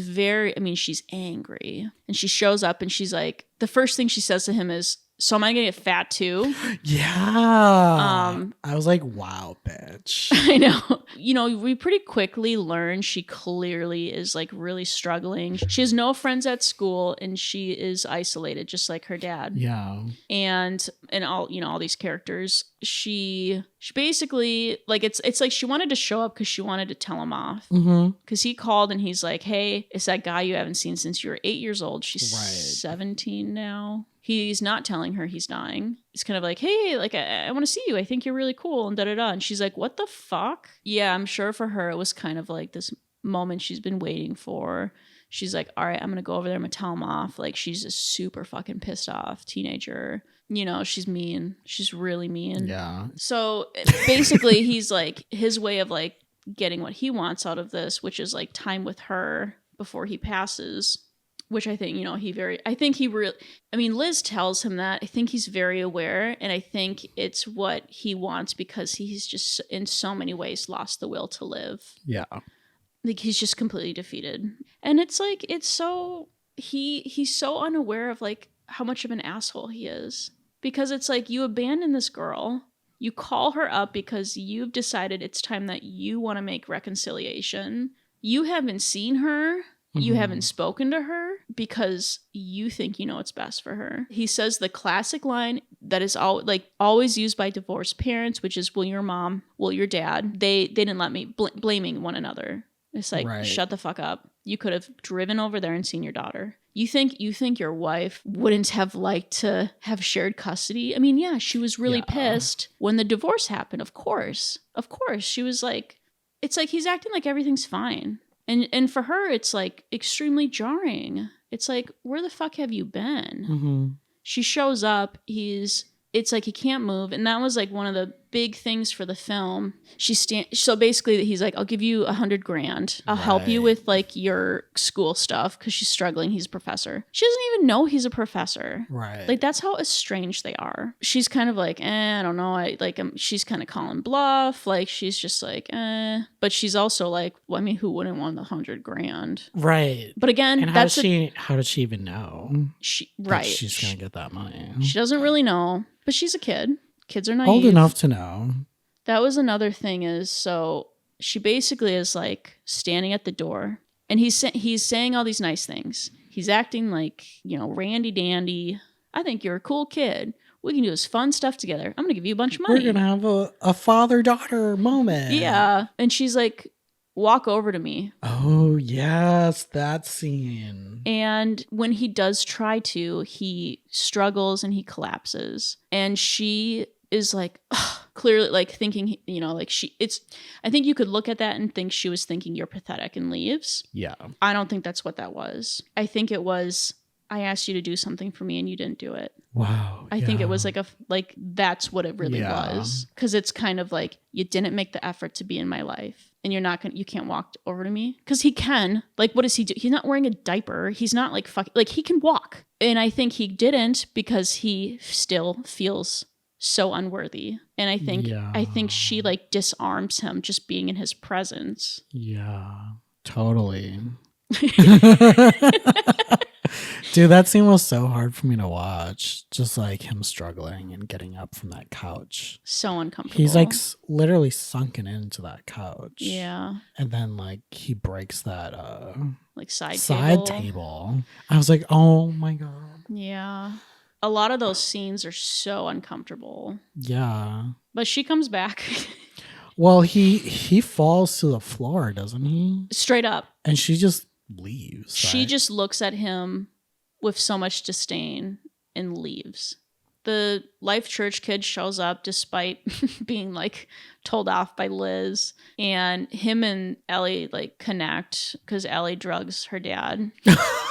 she's angry. And she shows up and she's like... The first thing she says to him is, so am I gonna get fat too? Yeah. I was like, wow, bitch. I know. You know, we pretty quickly learn she clearly is like really struggling. She has no friends at school and she is isolated, just like her dad. Yeah. And all these characters, she basically like it's like she wanted to show up because she wanted to tell him off. Because he called and he's like, hey, it's that guy you haven't seen since you were 8 years old. She's 17 now. He's not telling her he's dying. It's kind of like, hey, like, I want to see you. I think you're really cool and da-da-da. And she's like, what the fuck? Yeah, I'm sure for her, it was kind of like this moment she's been waiting for. She's like, all right, I'm going to go over there. I'm going to tell him off. Like, she's a super fucking pissed off teenager. You know, she's mean. She's really mean. Yeah. So basically, he's like, his way of like getting what he wants out of this, which is like time with her, before he passes, which I think, Liz tells him that. I think he's very aware, and I think it's what he wants because he's just in so many ways lost the will to live. Yeah. Like, he's just completely defeated. And it's like, it's so, he's so unaware of like how much of an asshole he is. Because it's like, you abandon this girl, you call her up because you've decided it's time that you want to make reconciliation. You haven't seen her. You haven't spoken to her because you think you know what's best for her. He says the classic line that is always used by divorced parents, which is, will your mom, will your dad, they didn't let me, blaming one another. It's like, shut the fuck up. You could have driven over there and seen your daughter. You think your wife wouldn't have liked to have shared custody? I mean, yeah, she was really pissed when the divorce happened. Of course. She was like, it's like he's acting like everything's fine. And for her, it's like extremely jarring. It's like, where the fuck have you been? She shows up. It's like he can't move. And that was like one of the big things for the film. So basically he's like, I'll give you $100,000. I'll help you with like your school stuff because she's struggling. He's a professor. She doesn't even know he's a professor. Right. Like, that's how estranged they are. She's kind of like, I don't know. She's kind of calling bluff. Like, she's just like, But she's also like, well, I mean, who wouldn't want the $100,000? Right. But again, and how does she even know? She's gonna get that money. She doesn't really know, but she's a kid. Kids are naive. Old enough to know. That was another thing is, so she basically is like standing at the door and he's saying all these nice things. He's acting like, randy dandy. I think you're a cool kid. We can do this fun stuff together. I'm going to give you a bunch of money. We're going to have a father-daughter moment. Yeah. And she's like, walk over to me. Oh, yes, that scene. And when he does try to, he struggles and he collapses. And she is like, clearly like thinking, I think you could look at that and think she was thinking you're pathetic and leaves. Yeah. I don't think that's what that was. I think it was, I asked you to do something for me and you didn't do it. Wow. I think it was like that's what it really was. Cause it's kind of like, you didn't make the effort to be in my life and you can't walk over to me. Cause he can, like, what does he do? He's not wearing a diaper. He's not like he can walk. And I think he didn't because he still feels so unworthy. And I think she like disarms him just being in his presence. Yeah, totally. Dude, that scene was so hard for me to watch. Just like him struggling and getting up from that couch. So uncomfortable. He's like literally sunken into that couch. Yeah. And then like he breaks that like side table. I was like, oh my God. Yeah. A lot of those scenes are so uncomfortable. Yeah. But she comes back. Well, he falls to the floor, doesn't he? Straight up. And she just leaves. She just looks at him with so much disdain and leaves. The Life Church kid shows up despite being like told off by Liz, and him and Ellie like connect because Ellie drugs her dad.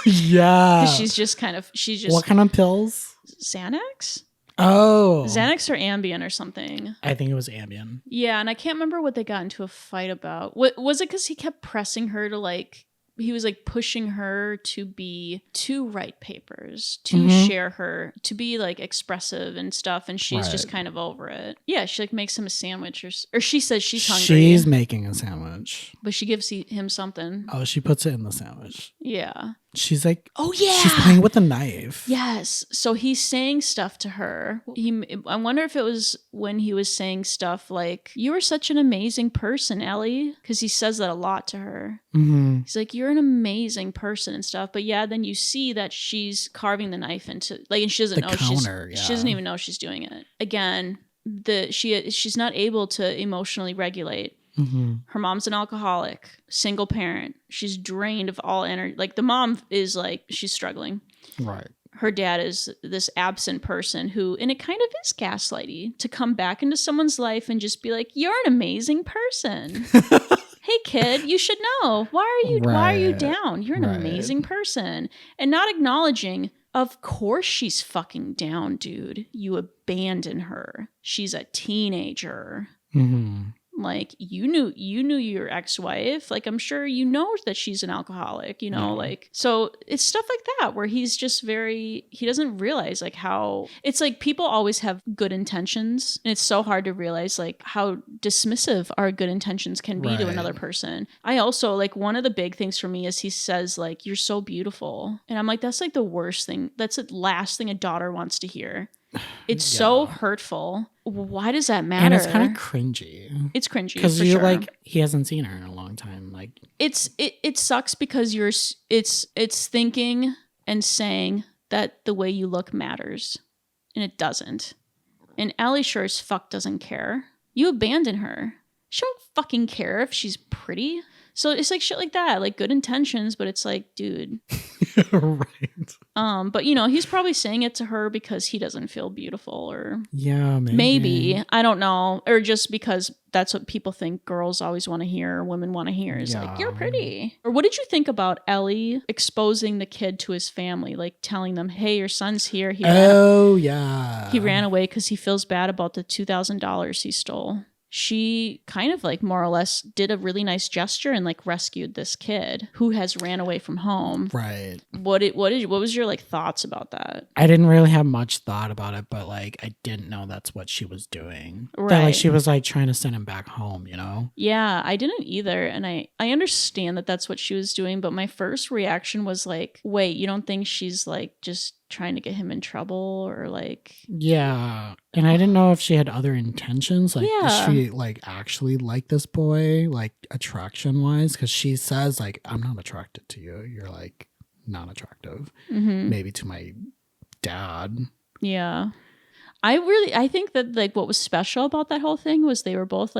Yeah. She's just what kind of pills? Xanax? Oh. Xanax or Ambien or something. I think it was Ambien. Yeah, and I can't remember what they got into a fight about. What was it? Because he kept pressing her to like, he was like pushing her to write papers, to share her, to be like expressive and stuff, and she's just kind of over it. Yeah, she like makes him a sandwich or she says she's hungry. She's making a sandwich. But she gives him something. Oh, she puts it in the sandwich. Yeah. She's like, oh yeah, she's playing with a knife. Yes. So he's saying stuff to her. I wonder if it was when he was saying stuff like, you are such an amazing person, Ellie. Because he says that a lot to her. Mm-hmm. He's like, you're an amazing person and stuff. But yeah, then you see that she's carving the knife into like, and she doesn't know she doesn't even know she's doing it. Again, she's not able to emotionally regulate. Mm-hmm. Her mom's an alcoholic, single parent. She's drained of all energy. Like the mom is like, she's struggling. Right. Her dad is this absent person who, and it kind of is gaslighty to come back into someone's life and just be like, you're an amazing person. Hey kid, you should know. Why are you down? You're an amazing person. And not acknowledging, of course she's fucking down, dude. You abandon her. She's a teenager. Mm-hmm. Like, you knew your ex-wife. Like, I'm sure you know that she's an alcoholic, you know, like, so it's stuff like that where he's just he doesn't realize like how, it's like people always have good intentions. And it's so hard to realize like how dismissive our good intentions can be to another person. I also, like, one of the big things for me is he says like, you're so beautiful. And I'm like, that's like the worst thing. That's the last thing a daughter wants to hear. It's so hurtful. Why does that matter? And it's kind of cringy. It's cringy because you're like, he hasn't seen her in a long time. Like, it sucks because it's thinking and saying that the way you look matters, and it doesn't. And Allie sure as fuck doesn't care. You abandon her. She don't fucking care if she's pretty. So it's like shit like that, like good intentions, but it's like, dude. Right. But you know, he's probably saying it to her because he doesn't feel beautiful, or maybe. I don't know, or just because that's what people think girls always want to hear, or women want to hear, is like, you're pretty. Or what did you think about Ellie exposing the kid to his family, like telling them, hey, your son's here. He ran away because he feels bad about the $2,000 he stole. She kind of like more or less did a really nice gesture and like rescued this kid who has ran away from home. Right. What was your like thoughts about that? I didn't really have much thought about it, but like I didn't know that's what she was doing. Right. That like she was like trying to send him back home, you know? Yeah, I didn't either. And I understand that that's what she was doing, but my first reaction was like, wait, you don't think she's like just trying to get him in trouble, or like... Yeah. And I didn't know if she had other intentions. Like, does she like actually like this boy, like attraction wise? Because she says like, I'm not attracted to you. You're like not attractive. Maybe to my dad. Yeah. I think that like what was special about that whole thing was they're both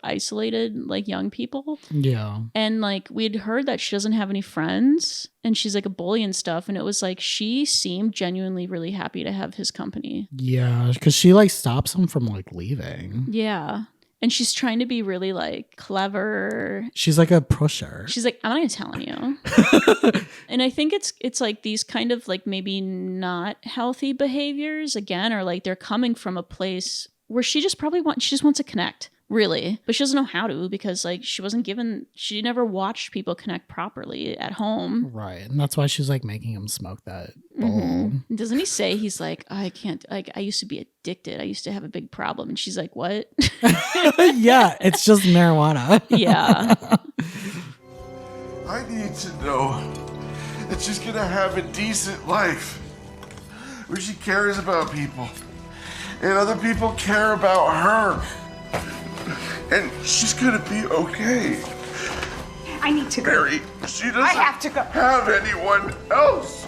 isolated, like young people. Yeah. And like we'd heard that she doesn't have any friends and she's like a bully and stuff. And it was like she seemed genuinely really happy to have his company. Yeah. Because she like stops him from like leaving. Yeah. And she's trying to be really like clever. She's like a pusher. She's like, I'm not gonna tell you. And I think it's like these kind of like maybe not healthy behaviors again, or like they're coming from a place where she just wants to connect, really. But she doesn't know how to, because like she never watched people connect properly at home. Right. And that's why she's like making him smoke that bowl. Doesn't he say he's like, I can't, like, I used to be addicted. I used to have a big problem. And she's like, what? Yeah, it's just marijuana. Yeah. I need to know that she's gonna have a decent life where she cares about people and other people care about her, and she's gonna be okay. I need to go. Mary, she doesn't have to go. have anyone else.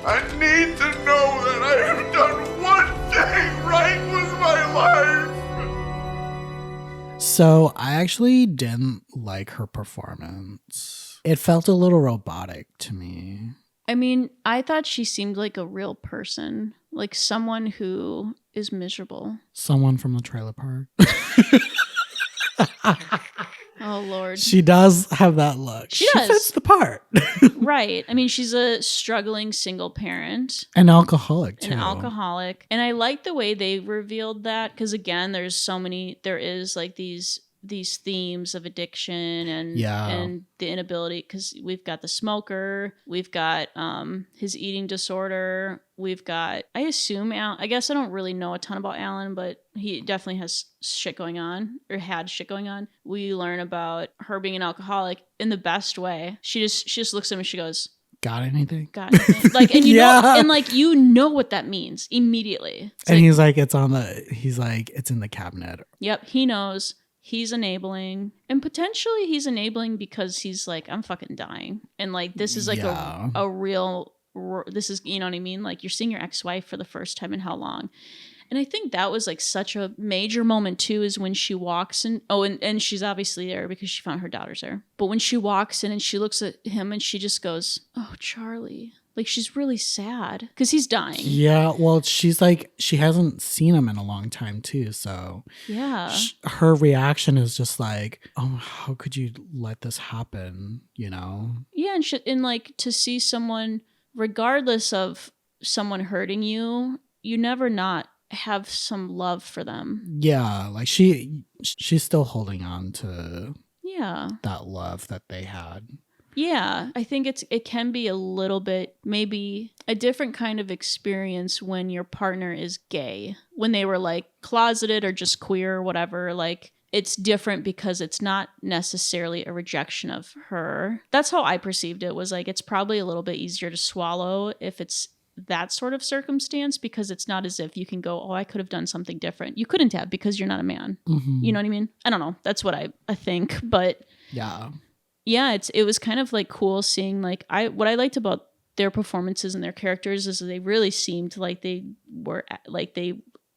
I need to know that I have done one thing right with my life. So I actually didn't like her performance. It felt a little robotic to me. I mean, I thought she seemed like a real person, like someone who is miserable. Someone from the trailer park. Oh, Lord. She does have that look. She fits the part. Right. I mean, she's a struggling single parent. An alcoholic, too. And I like the way they revealed that, because, again, there is like these themes of addiction and the inability, because we've got the smoker, we've got his eating disorder, we've got, I guess I don't really know a ton about Alan, but he definitely has shit going on, or had shit going on. We learn about her being an alcoholic in the best way. She just looks at him and she goes, got anything? Like, and you know what that means immediately. He's like, it's in the cabinet. Yep, he knows. He's enabling, and potentially he's enabling because he's like, I'm fucking dying. And like, this is like a real, this is, you know what I mean? Like, you're seeing your ex-wife for the first time in how long? And I think that was like such a major moment too, is when she walks in. Oh, and she's obviously there because she found her daughters there. But when she walks in and she looks at him and she just goes, oh, Charlie. Like, she's really sad because he's dying. Yeah, well, she's like, she hasn't seen him in a long time too. So yeah, her reaction is just like, oh, how could you let this happen? You know? Yeah, and like, to see someone, regardless of someone hurting you, you never not have some love for them. Yeah, like she's still holding on to that love that they had. Yeah, I think it can be a little bit, maybe a different kind of experience when your partner is gay. When they were like closeted or just queer or whatever, like it's different because it's not necessarily a rejection of her. That's how I perceived it, was like it's probably a little bit easier to swallow if it's that sort of circumstance, because it's not as if you can go, oh, I could have done something different. You couldn't have, because you're not a man. Mm-hmm. You know what I mean? I don't know. That's what I think. But yeah, it was kind of like cool seeing like what I liked about their performances and their characters is they really seemed like they were like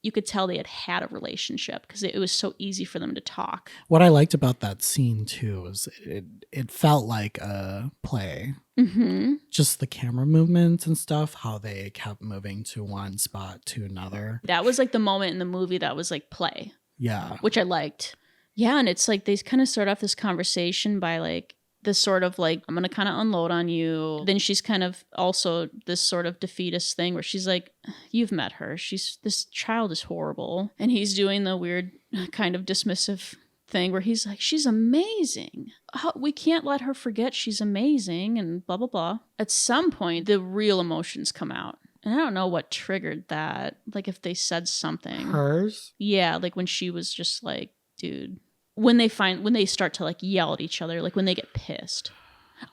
you could tell they had a relationship, because it was so easy for them to talk. What I liked about that scene too was it felt like a play. Mm-hmm. Just the camera movements and stuff, how they kept moving to one spot to another. That was like the moment in the movie that was like play. Yeah. Which I liked. Yeah, and it's like they kind of start off this conversation by like this sort of like, I'm going to kind of unload on you. Then she's kind of also this sort of defeatist thing where she's like, you've met her. This child is horrible. And he's doing the weird kind of dismissive thing where he's like, she's amazing. We can't let her forget she's amazing and blah, blah, blah. At some point, the real emotions come out. And I don't know what triggered that. Like if they said something. Hers? Yeah, like when she was just like, dude. When they start to like yell at each other, like when they get pissed.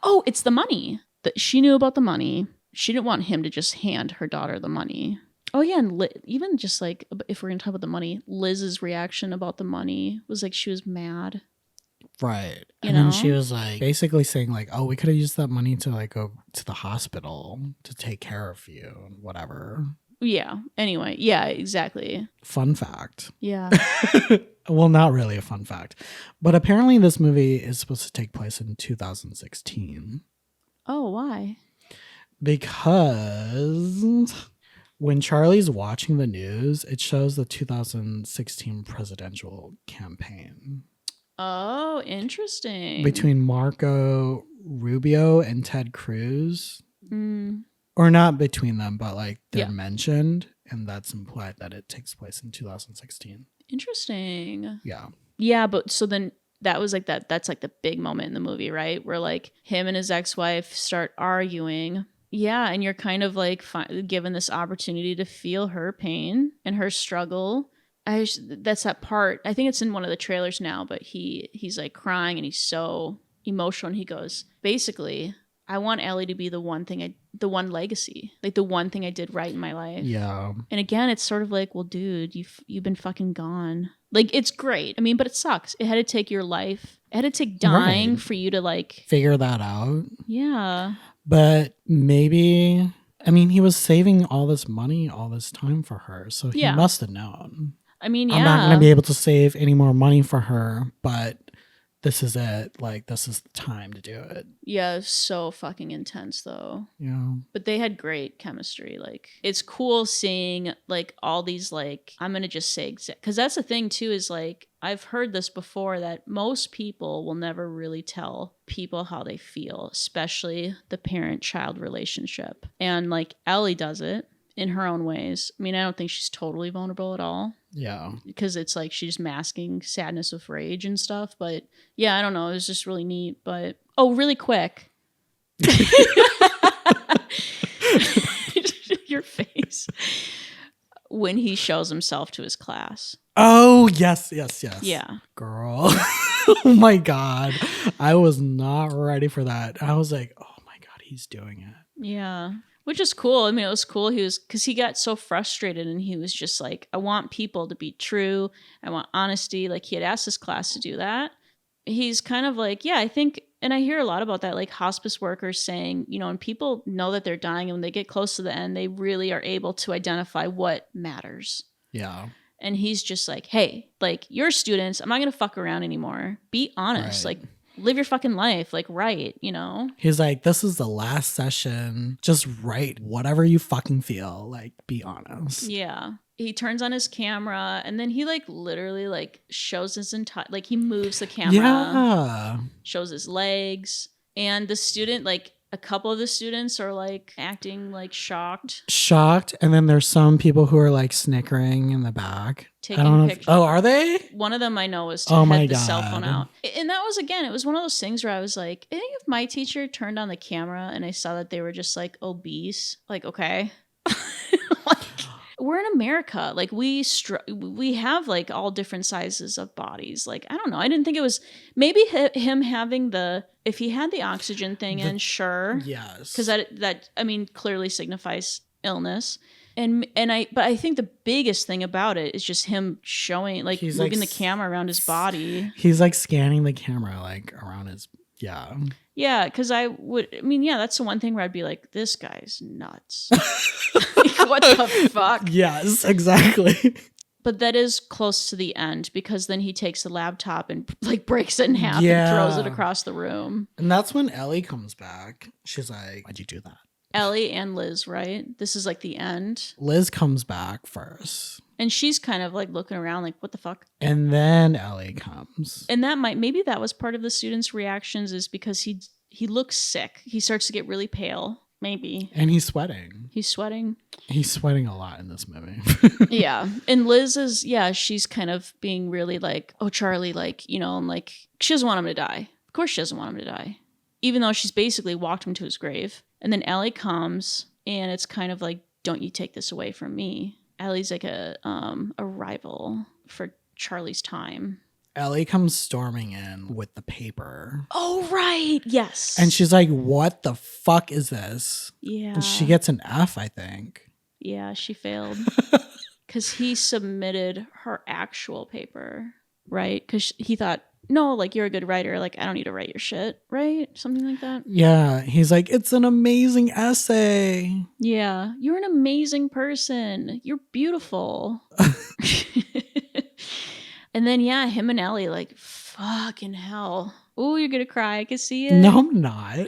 Oh, it's the money. That she knew about the money. She didn't want him to just hand her daughter the money. Oh yeah, and even just like, if we're gonna talk about the money, Liz's reaction about the money was like she was mad. Right. You and know? Then she was like basically saying like, oh, we could have used that money to like go to the hospital to take care of you and whatever. Yeah. Anyway, yeah, exactly. Fun fact. Yeah. Well, not really a fun fact, but apparently this movie is supposed to take place in 2016. Oh, why? Because when Charlie's watching the news, it shows the 2016 presidential campaign. Oh, interesting. Between Marco Rubio and Ted Cruz. Mm. Or not between them, but like they're mentioned, and that's implied that it takes place in 2016. Interesting. Yeah. Yeah, but so then that was like that's like the big moment in the movie, right? Where like him and his ex-wife start arguing. Yeah, and you're kind of like given this opportunity to feel her pain and her struggle. That's that part. I think it's in one of the trailers now, but he's like crying and he's so emotional, and he goes, basically, I want Ellie to be the one legacy, like the one thing I did right in my life. Yeah. And again, it's sort of like, well, dude, you've been fucking gone. Like, it's great. I mean, but it sucks. It had to take your life. It had to take dying for you to like figure that out. Yeah. But maybe, I mean, he was saving all this money, all this time for her. So he must have known. I mean, I'm not going to be able to save any more money for her, but this is it. Like, this is the time to do it. Yeah, so fucking intense though. Yeah. But they had great chemistry. Like, it's cool seeing like all these like, I'm going to just say, because that's the thing too, is like, I've heard this before that most people will never really tell people how they feel, especially the parent-child relationship. And like Ellie does it in her own ways. I mean, I don't think she's totally vulnerable at all. Yeah. Because it's like she's masking sadness with rage and stuff. But yeah, I don't know. It was just really neat. But, oh, really quick. Your face. When he shows himself to his class. Oh, yes. Yeah. Girl. Oh my God. I was not ready for that. I was like, oh my God, he's doing it. Yeah. Which is cool. I mean, it was cool. Because he got so frustrated and he was just like, I want people to be true. I want honesty. Like, he had asked his class to do that. He's kind of like, yeah, I think, and I hear a lot about that, like hospice workers saying, you know, and people know that they're dying, and when they get close to the end, they really are able to identify what matters. Yeah. And he's just like, hey, like, you're students. I'm not going to fuck around anymore. Be honest. Right. Like, live your fucking life. Like, write, you know? He's like, this is the last session. Just write whatever you fucking feel. Like, be honest. Yeah. He turns on his camera, and then he like literally like shows his entire, like he moves the camera. Yeah. Shows his legs. And the student, like, a couple of the students are like acting like shocked. And then there's some people who are like snickering in the back. Taking I don't know pictures. are they? One of them I know was to head the cell phone out. And that was, again, it was one of those things where I was like, I think if my teacher turned on the camera and I saw that they were just like obese, like, okay. Like, we're in America. Like we have like all different sizes of bodies. Like, I don't know. I didn't think it was maybe him having if he had the oxygen thing in, sure. Yes. Because that I mean, clearly signifies illness. But I think the biggest thing about it is just him showing, like, he's moving the camera around his body. He's like scanning the camera like around his, Yeah, because that's the one thing where I'd be like, this guy's nuts. Like, what the fuck? Yes, exactly. But that is close to the end, because then he takes the laptop and like breaks it in half and throws it across the room. And that's when Ellie comes back. She's like, why'd you do that? Ellie and Liz, right? This is like the end. Liz comes back first. And she's kind of like looking around like, what the fuck? And then Ellie comes. And maybe that was part of the students' reactions, is because he looks sick. He starts to get really pale, maybe. And he's sweating. He's sweating a lot in this movie. Yeah. And Liz is, she's kind of being really like, oh, Charlie, like, and like, she doesn't want him to die. Of course she doesn't want him to die. Even though she's basically walked him to his grave. And then Ellie comes, and it's kind of like, don't you take this away from me. Ellie's like a rival for Charlie's time. Ellie comes storming in with the paper. Oh, right. Yes. And she's like, what the fuck is this? Yeah. And she gets an F, I think. Yeah, she failed. Because he submitted her actual paper, right? Because he thought, no, like, you're a good writer. Like, I don't need to write your shit, right? Something like that. Yeah. He's like, it's an amazing essay. Yeah. You're an amazing person. You're beautiful. And then, him and Ellie, like, fucking hell. Oh, you're going to cry. I can see it. No, I'm not.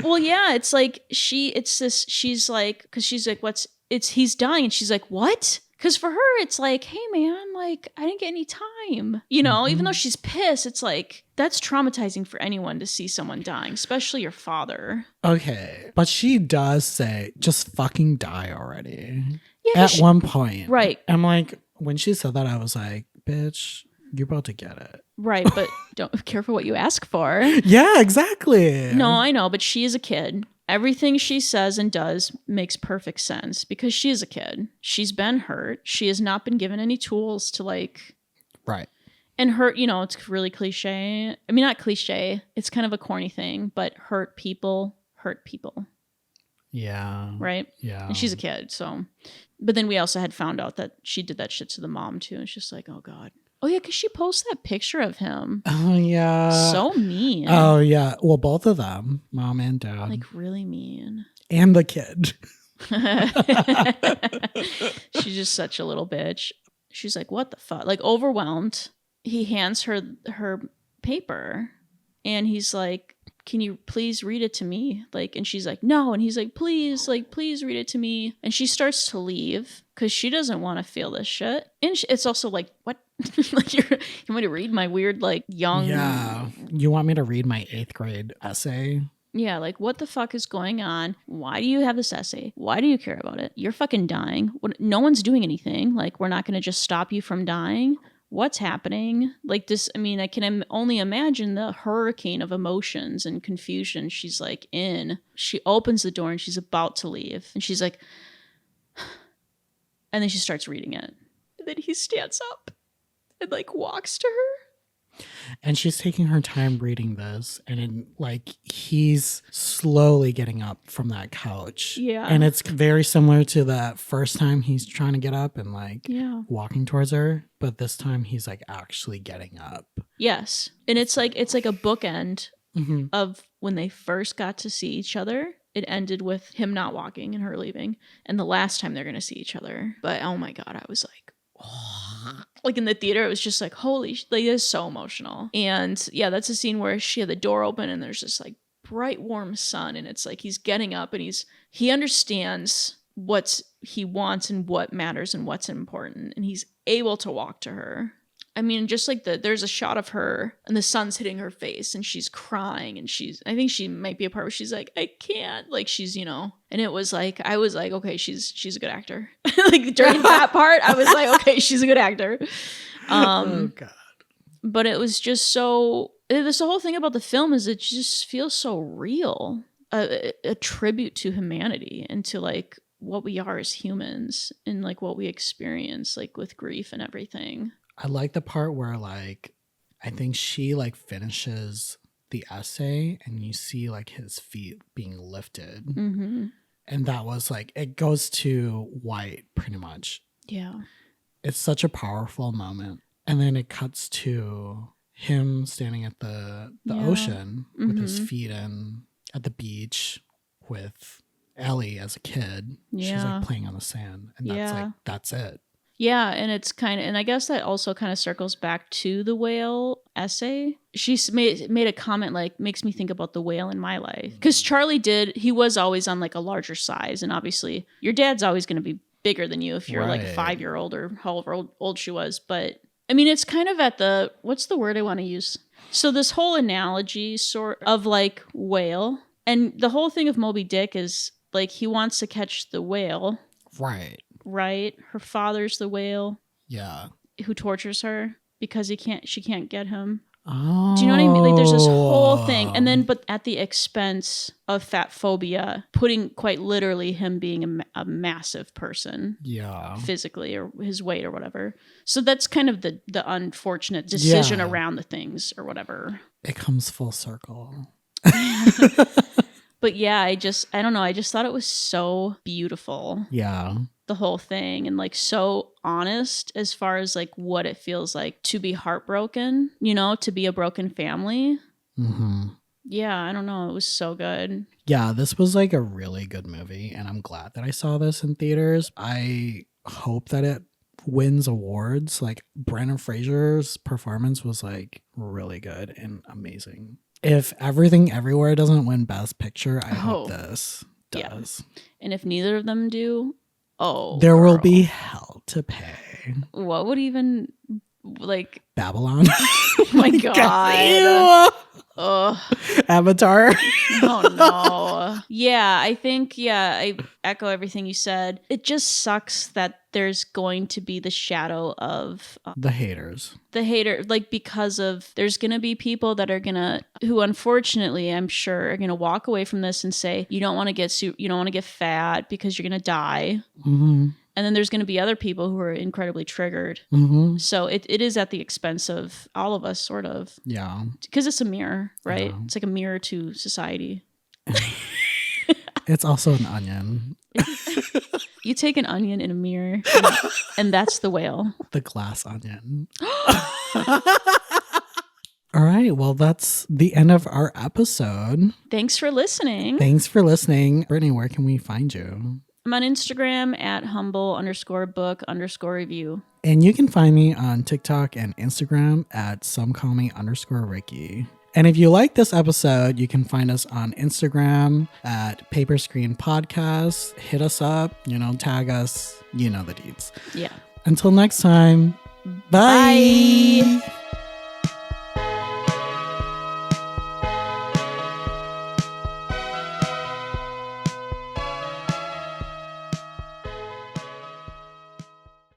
Well, yeah, it's like, she's like, because she's like, he's dying. And she's like, what? Because for her, it's like, hey, man, like, I didn't get any time. Even though she's pissed, it's like, that's traumatizing for anyone to see someone dying, especially your father. Okay. But she does say, just fucking die already. Yeah, At one point. Right. I'm like, when she said that, I was like, bitch, you're about to get it. Right. But don't be careful what you ask for. Yeah, exactly. No, I know. But she is a kid. Everything she says and does makes perfect sense because she is a kid. She's been hurt. She has not been given any tools to like... Right. And hurt, it's really cliche. I mean, not cliche. It's kind of a corny thing, but hurt people hurt people. Yeah. Right? Yeah. And she's a kid, so... But then we also had found out that she did that shit to the mom, too. And it's just like, oh, God. Oh, yeah, because she posted that picture of him. Oh, yeah. So mean. Oh, yeah. Well, both of them, mom and dad. Like, really mean. And the kid. She's just such a little bitch. She's like, what the fuck? Like, overwhelmed. He hands her paper. And he's like, can you please read it to me? Like, and she's like, no. And he's like, please read it to me. And she starts to leave because she doesn't want to feel this shit. And it's also like, what? Like, you want me to read my weird, like, young... Yeah. You want me to read my 8th grade essay? Yeah, like, what the fuck is going on? Why do you have this essay? Why do you care about it? You're fucking dying. No one's doing anything. Like, we're not going to just stop you from dying. What's happening? Like this, I mean, I can only imagine the hurricane of emotions and confusion she's like in. She opens the door and she's about to leave. And she's like, and then she starts reading it. And then he stands up and like walks to her. And she's taking her time reading this. And like he's slowly getting up from that couch. Yeah. And it's very similar to that first time he's trying to get up and like walking towards her. But this time he's like actually getting up. Yes. And it's like a bookend of when they first got to see each other. It ended with him not walking and her leaving. And the last time they're going to see each other. But oh my God, I was like, oh. Like in the theater, it was just like, holy, like, it is so emotional. And yeah, that's a scene where she had the door open and there's this like bright, warm sun. And it's like he's getting up and he understands what he wants and what matters and what's important. And he's able to walk to her. I mean, just like there's a shot of her and the sun's hitting her face and she's crying and I think she might be a part where she's like, I can't, like she's, you know, and it was like, I was like, okay, she's a good actor. Like during that part, I was like, okay, she's a good actor. Oh God. But it was just so, this the whole thing about the film is it just feels so real. A tribute to humanity and to like what we are as humans and like what we experience like with grief and everything. I like the part where like I think she like finishes the essay and you see like his feet being lifted. Mm-hmm. And that was like, it goes to white pretty much. Yeah. It's such a powerful moment. And then it cuts to him standing at the ocean with his feet in at the beach with Ellie as a kid. Yeah. She's like playing on the sand. And that's like, that's it. Yeah, and it's kind of, and I guess that also kind of circles back to the whale essay. She's made a comment like, makes me think about the whale in my life. Because Charlie he was always on like a larger size. And obviously your dad's always going to be bigger than you if you're like a 5-year-old or however old she was. But I mean, it's kind of at what's the word I want to use? So this whole analogy sort of like whale. And the whole thing of Moby Dick is like he wants to catch the whale. Right? Her father's the whale. Yeah. Who tortures her because she can't get him. Oh. Do you know what I mean? Like there's this whole thing. And then, but at the expense of fat phobia, putting quite literally him being a massive person. Yeah. Physically or his weight or whatever. So that's kind of the unfortunate decision around the things or whatever. It comes full circle. But yeah, I don't know. I just thought it was so beautiful. Yeah. The whole thing and like so honest as far as like what it feels like to be heartbroken, you know, to be a broken family. Mm-hmm. Yeah, I don't know. It was so good. Yeah, this was like a really good movie and I'm glad that I saw this in theaters. I hope that it wins awards. Like Brendan Fraser's performance was like really good and amazing. If Everything Everywhere doesn't win Best Picture, I hope this does. Yeah. And if neither of them do, there will be hell to pay. What would even like Babylon? Oh my God. Avatar. Oh no. Yeah, I think I echo everything you said. It just sucks that there's going to be the shadow of the haters. Like because of there's going to be people that are going to who unfortunately I'm sure are going to walk away from this and say you don't want to get fat because you're going to die. Mm-hmm. And then there's going to be other people who are incredibly triggered. Mm-hmm. So it is at the expense of all of us, sort of. Yeah. Because it's a mirror, right? Yeah. It's like a mirror to society. It's also an onion. You take an onion in a mirror, and that's the whale. The glass onion. All right. Well, that's the end of our episode. Thanks for listening. Brittany, where can we find you? I'm on Instagram at humble_book_review. And you can find me on TikTok and Instagram at somecallme_Ricky. And if you like this episode, you can find us on Instagram at Paper Screen Podcast. Hit us up, tag us, the deeds. Yeah. Until next time, bye. Bye.